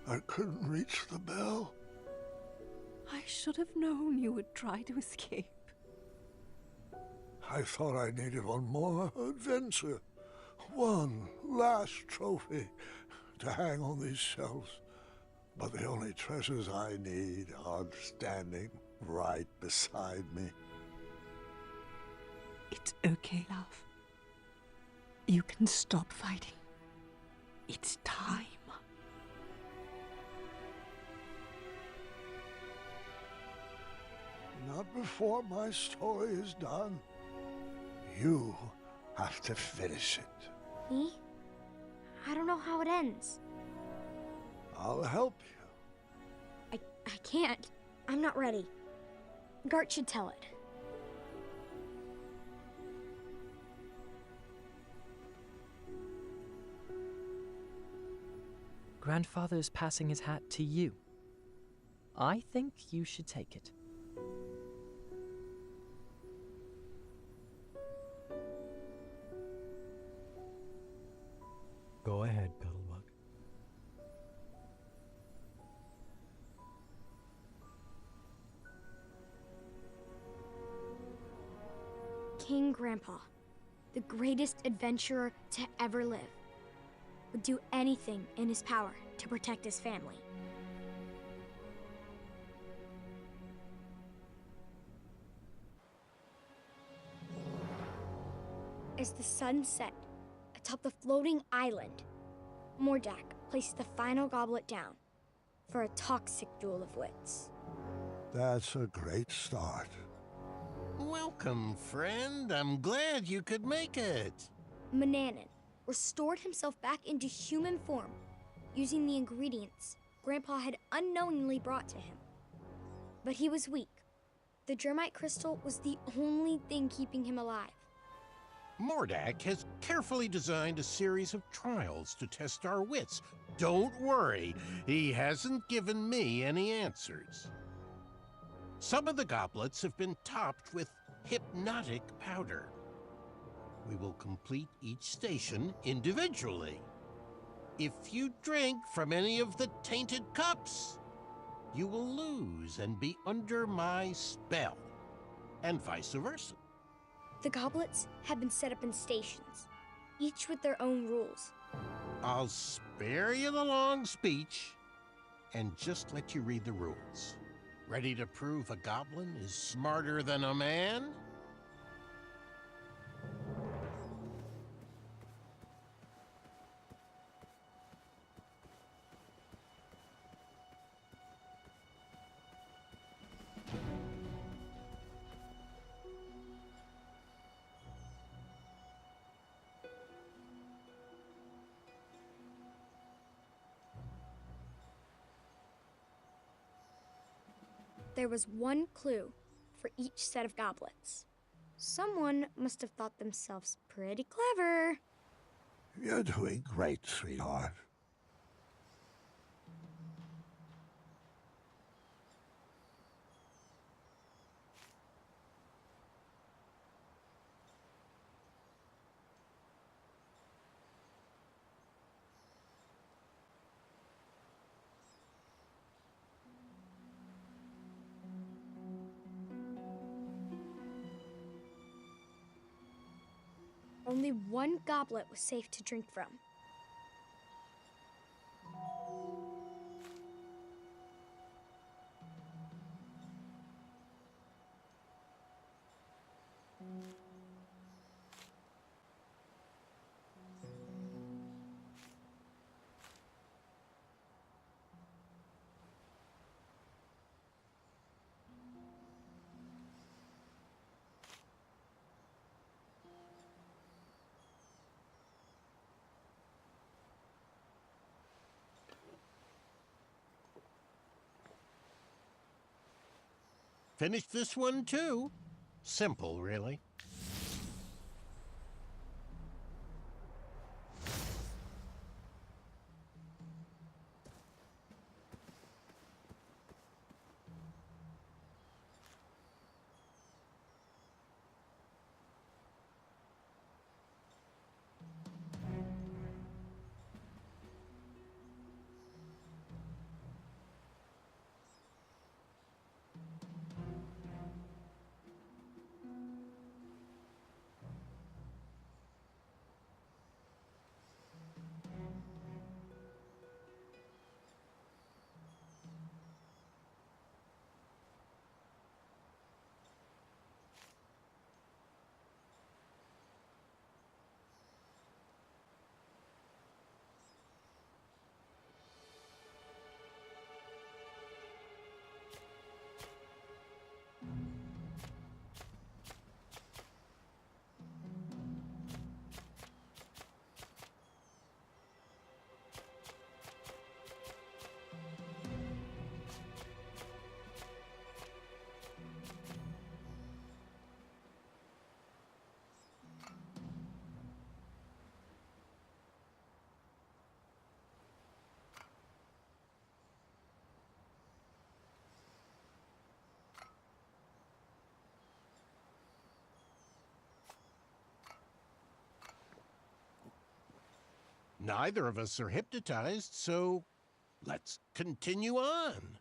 I couldn't reach the bell. I should have known you would try to escape. I thought I needed one more adventure. One last trophy to hang on these shelves. But the only treasures I need are standing right beside me. It's okay, love. You can stop fighting. It's time. Not before my story is done. You have to finish it. Me? I don't know how it ends. I'll help you. I can't. I'm not ready. Gart should tell it. Grandfather is passing his hat to you. I think you should take it. Go ahead, Petalbug. King Grandpa, the greatest adventurer to ever live, would do anything in his power to protect his family. As the sun set atop the floating island, Mordak placed the final goblet down for a toxic duel of wits. That's a great start. Welcome, friend. I'm glad you could make it. Manannan restored himself back into human form using the ingredients Grandpa had unknowingly brought to him. But he was weak. The Germite crystal was the only thing keeping him alive. Mordak has carefully designed a series of trials to test our wits. Don't worry, he hasn't given me any answers. Some of the goblets have been topped with hypnotic powder. We will complete each station individually. If you drink from any of the tainted cups, you will lose and be under my spell, and vice versa. The goblets have been set up in stations, each with their own rules. I'll spare you the long speech and just let you read the rules. Ready to prove a goblin is smarter than a man? There was one clue for each set of goblets. Someone must have thought themselves pretty clever. You're doing great, sweetheart. Only one goblet was safe to drink from. Finish this one too. Simple, really. Neither of us are hypnotized, so let's continue on.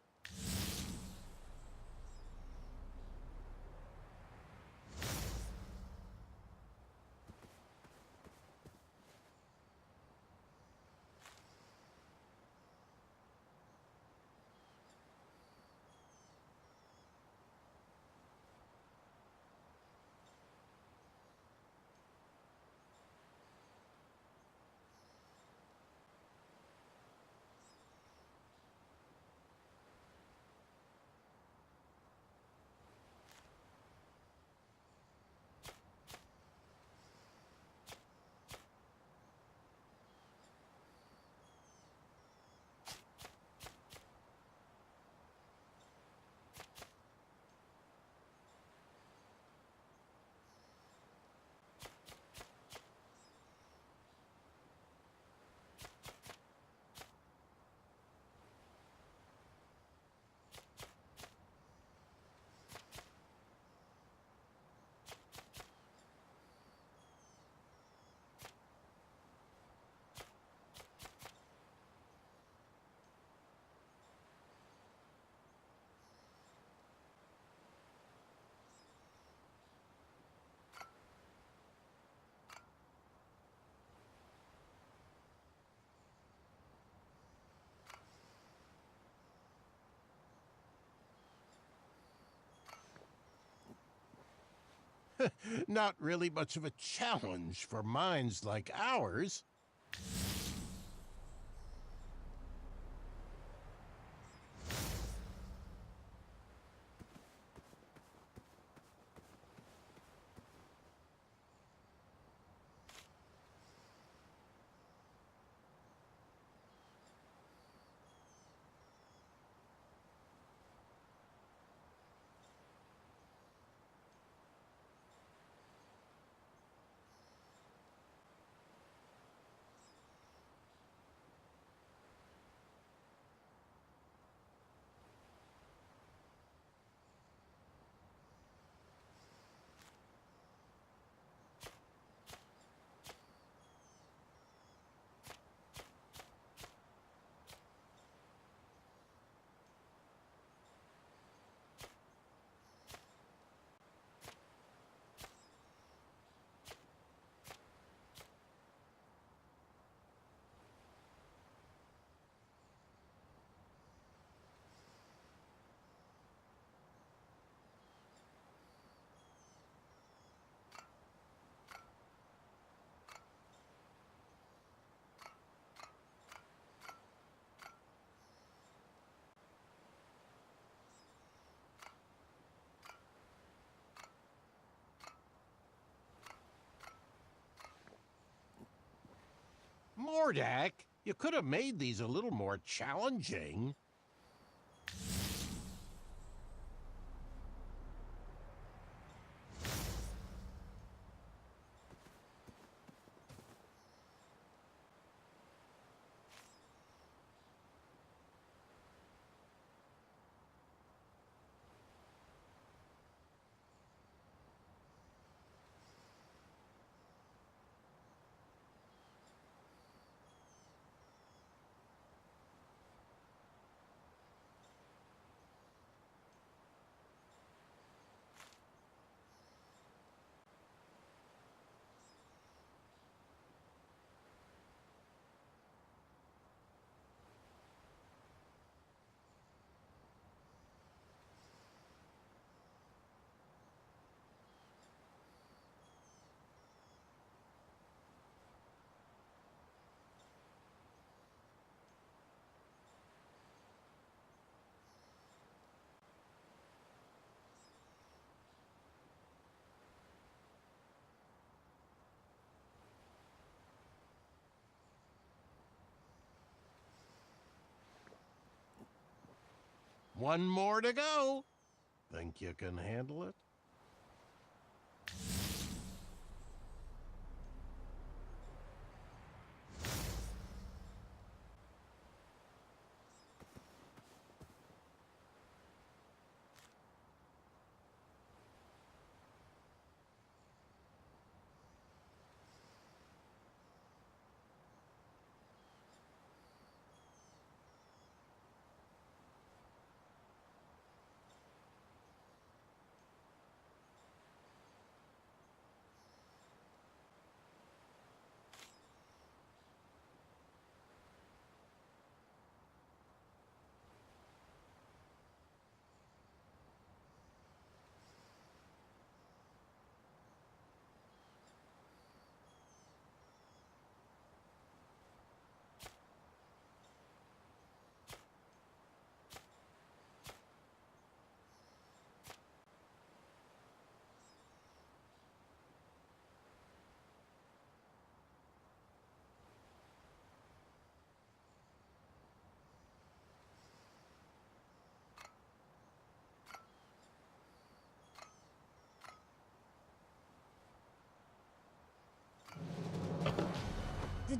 Not really much of a challenge for minds like ours. Mordak, you could have made these a little more challenging. One more to go. Think you can handle it?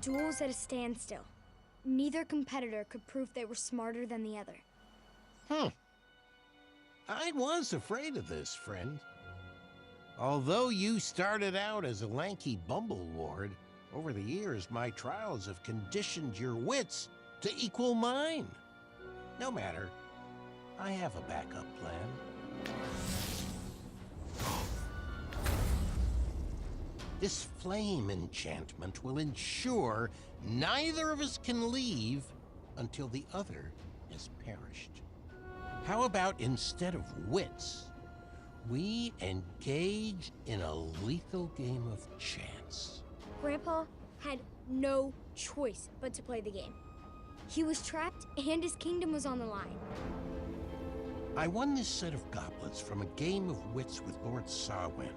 duel was at a standstill. Neither competitor could prove they were smarter than the other. I was afraid of this, friend. Although you started out as a lanky bumbleward, over the years my trials have conditioned your wits to equal mine. No matter, I have a backup plan. This flame enchantment will ensure neither of us can leave until the other has perished. How about instead of wits, we engage in a lethal game of chance? Grandpa had no choice but to play the game. He was trapped and his kingdom was on the line. I won this set of goblets from a game of wits with Lord Sarwyn.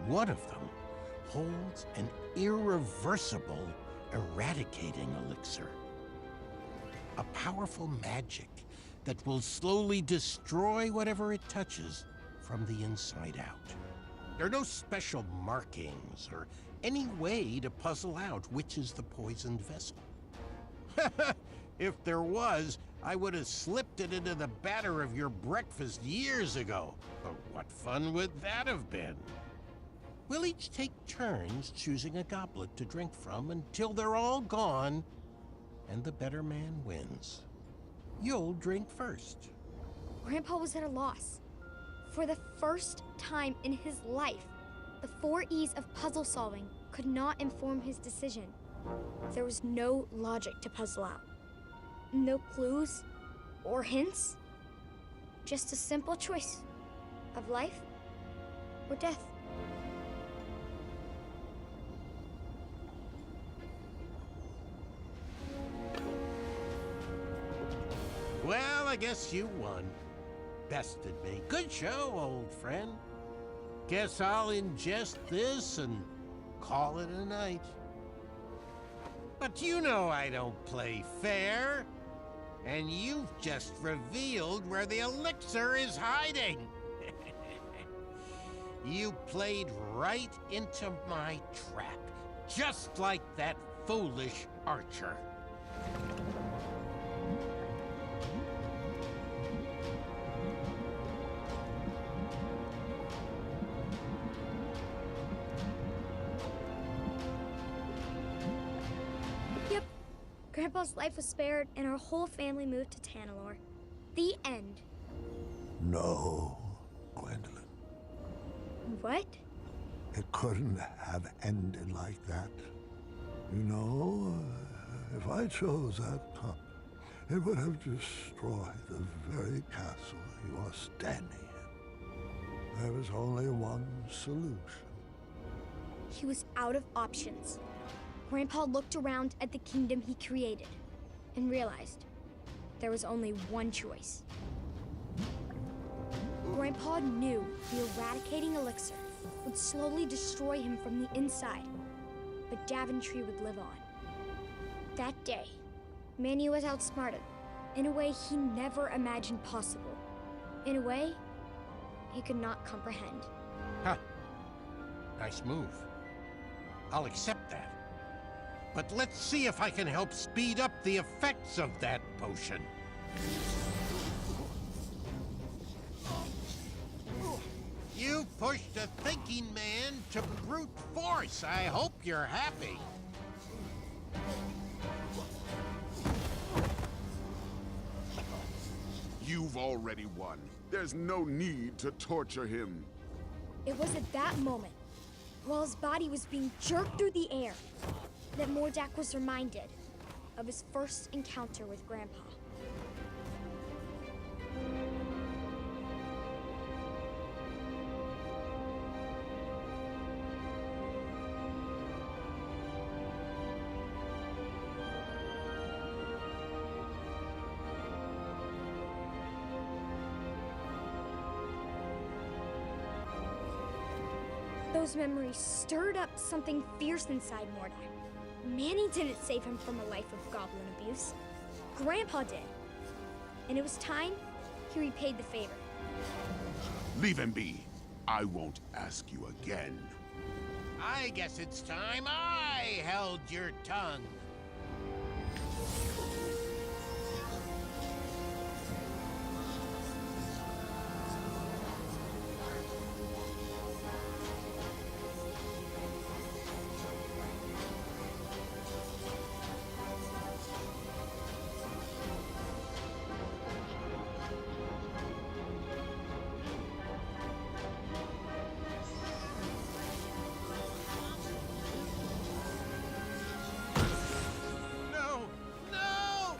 One of them holds an irreversible eradicating elixir. A powerful magic that will slowly destroy whatever it touches from the inside out. There are no special markings or any way to puzzle out which is the poisoned vessel. If there was, I would have slipped it into the batter of your breakfast years ago. But what fun would that have been? We'll each take turns choosing a goblet to drink from until they're all gone, and the better man wins. You'll drink first. Grandpa was at a loss. For the first time in his life, the 4 E's of puzzle solving could not inform his decision. There was no logic to puzzle out. No clues or hints. Just a simple choice of life or death. Well, I guess you won. Bested me. Good show, old friend. Guess I'll ingest this and call it a night. But you know I don't play fair. And you've just revealed where the elixir is hiding. You played right into my trap, just like that foolish archer. Yep. Grandpa's life was spared and our whole family moved to Tanalorr. The end. No, Gwendolyn. What? It couldn't have ended like that. You know, if I chose that cup, it would have destroyed the very castle you are standing in. There was only one solution. He was out of options. Grandpa looked around at the kingdom he created and realized there was only one choice. Grandpa knew the eradicating elixir would slowly destroy him from the inside, but Daventry would live on. That day, Manny was outsmarted in a way he never imagined possible, in a way he could not comprehend. Huh. Nice move. I'll accept that. But let's see if I can help speed up the effects of that potion. You pushed a thinking man to brute force. I hope you're happy. You've already won. There's no need to torture him. It was at that moment, while his body was being jerked through the air, that Mordak was reminded of his first encounter with Grandpa. Those memories stirred up something fierce inside Mordak. Manny didn't save him from a life of goblin abuse. Grandpa did. And it was time he repaid the favor. Leave him be. I won't ask you again. I guess it's time I held your tongue. No! No!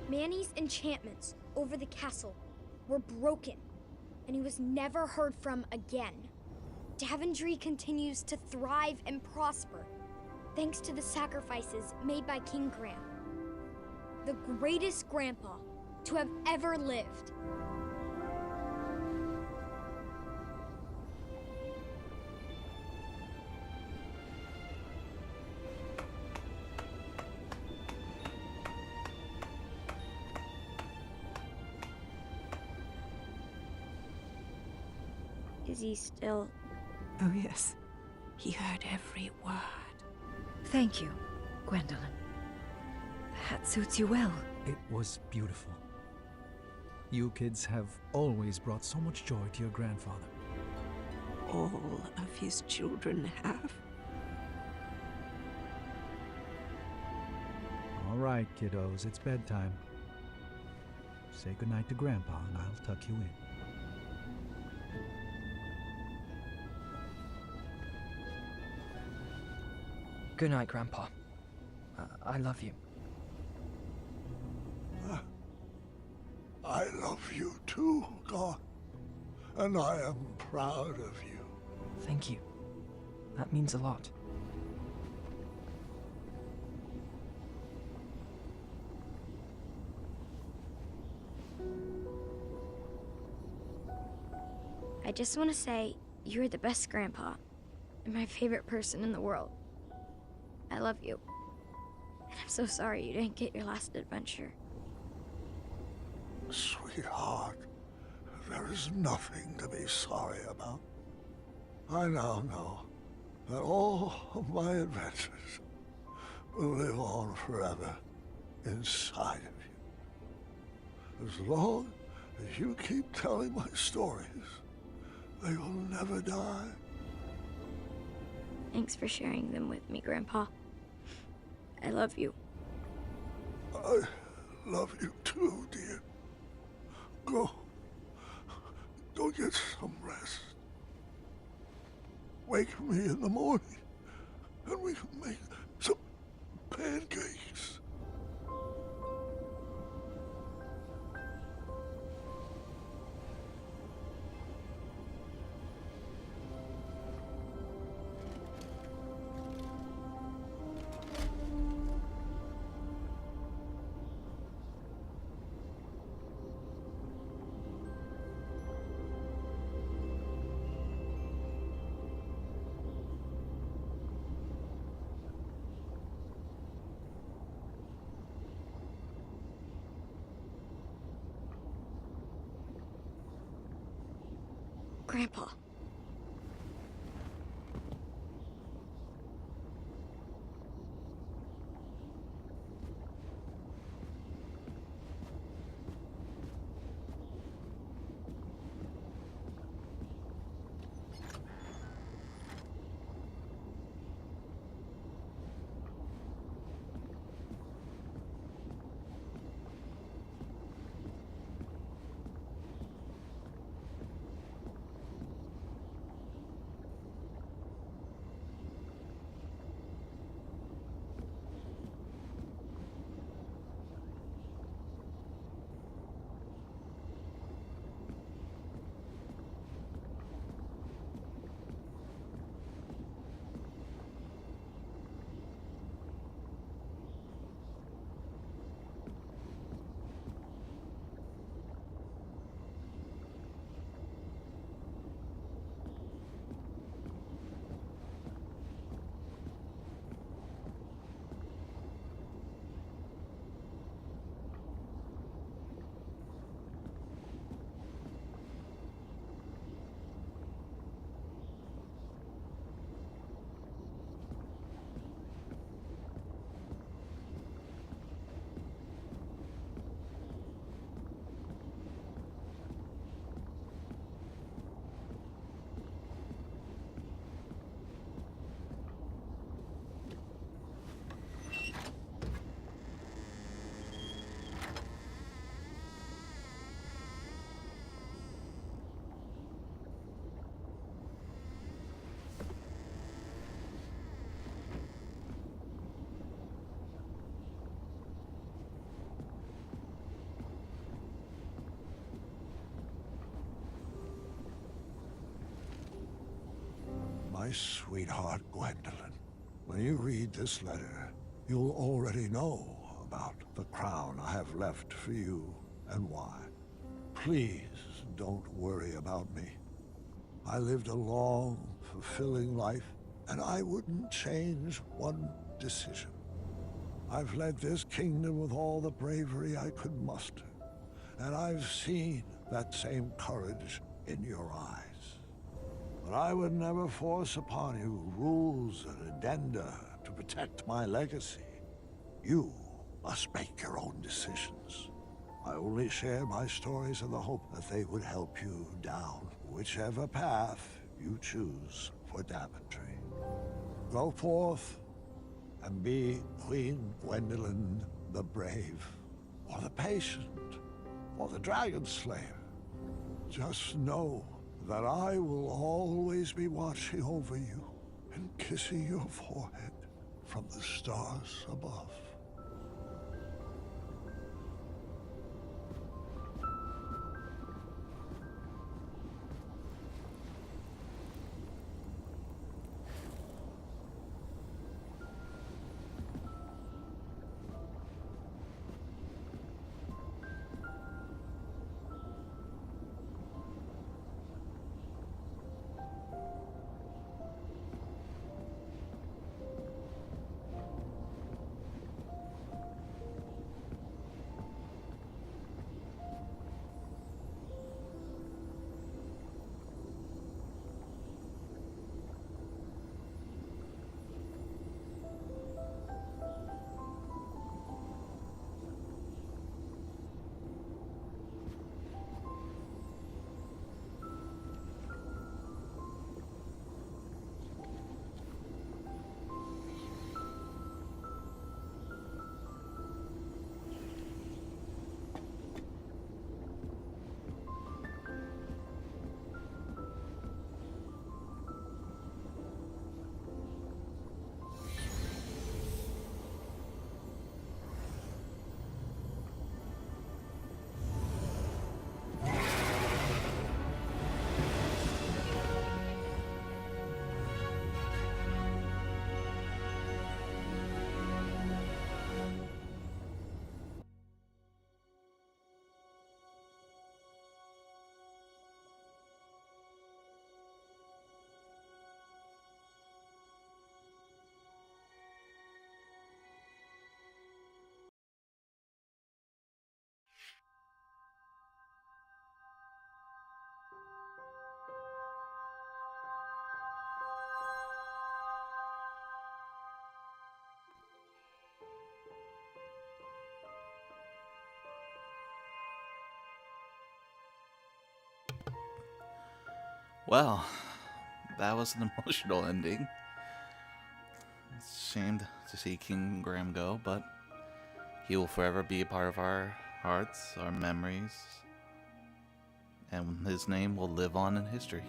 Manny's enchantments over the castle were broken, and he was never heard from again. Daventry continues to thrive and prosper, thanks to the sacrifices made by King Graham, the greatest grandpa to have ever lived. Is he still... Oh, yes. He heard every word. Thank you, Gwendolyn. The hat suits you well. It was beautiful. You kids have always brought so much joy to your grandfather. All of his children have. All right, kiddos, it's bedtime. Say goodnight to Grandpa, and I'll tuck you in. Good night, Grandpa. I love you. I love you too, God. And I am proud of you. Thank you. That means a lot. I just want to say, you're the best grandpa, and my favorite person in the world. I love you. And I'm so sorry you didn't get your last adventure. Sweetheart, there is nothing to be sorry about. I now know that all of my adventures will live on forever inside of you. As long as you keep telling my stories, they will never die. Thanks for sharing them with me, Grandpa. I love you. I love you too, dear. Go get some rest. Wake me in the morning, and we can make some pancakes. Grandpa. sweetheart, Gwendolyn. When you read this letter, you'll already know about the crown I have left for you and why. Please don't worry about me. I lived a long, fulfilling life, and I wouldn't change one decision. I've led this kingdom with all the bravery I could muster, and I've seen that same courage in your eyes. But I would never force upon you rules and addenda to protect my legacy. You must make your own decisions. I only share my stories in the hope that they would help you down whichever path you choose for Daventry. Go forth and be Queen Gwendolyn the Brave, or the Patient, or the Dragon Slayer. Just know that I will always be watching over you and kissing your forehead from the stars above. Well, that was an emotional ending. It's a shame to see King Graham go, but he will forever be a part of our hearts, our memories, and his name will live on in history.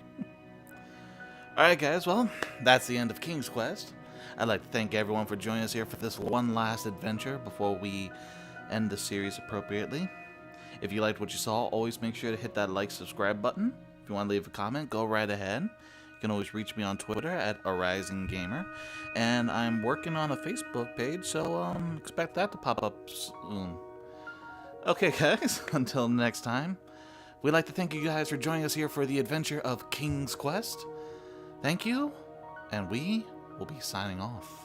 Alright guys, well, that's the end of King's Quest. I'd like to thank everyone for joining us here for this one last adventure before we end the series appropriately. If you liked what you saw, always make sure to hit that like, subscribe button. If you want to leave a comment, go right ahead. You can always reach me on Twitter at ArisingGamer. And I'm working on a Facebook page, so expect that to pop up soon. Okay guys, until next time, we'd like to thank you guys for joining us here for the adventure of King's Quest. Thank you, and we will be signing off.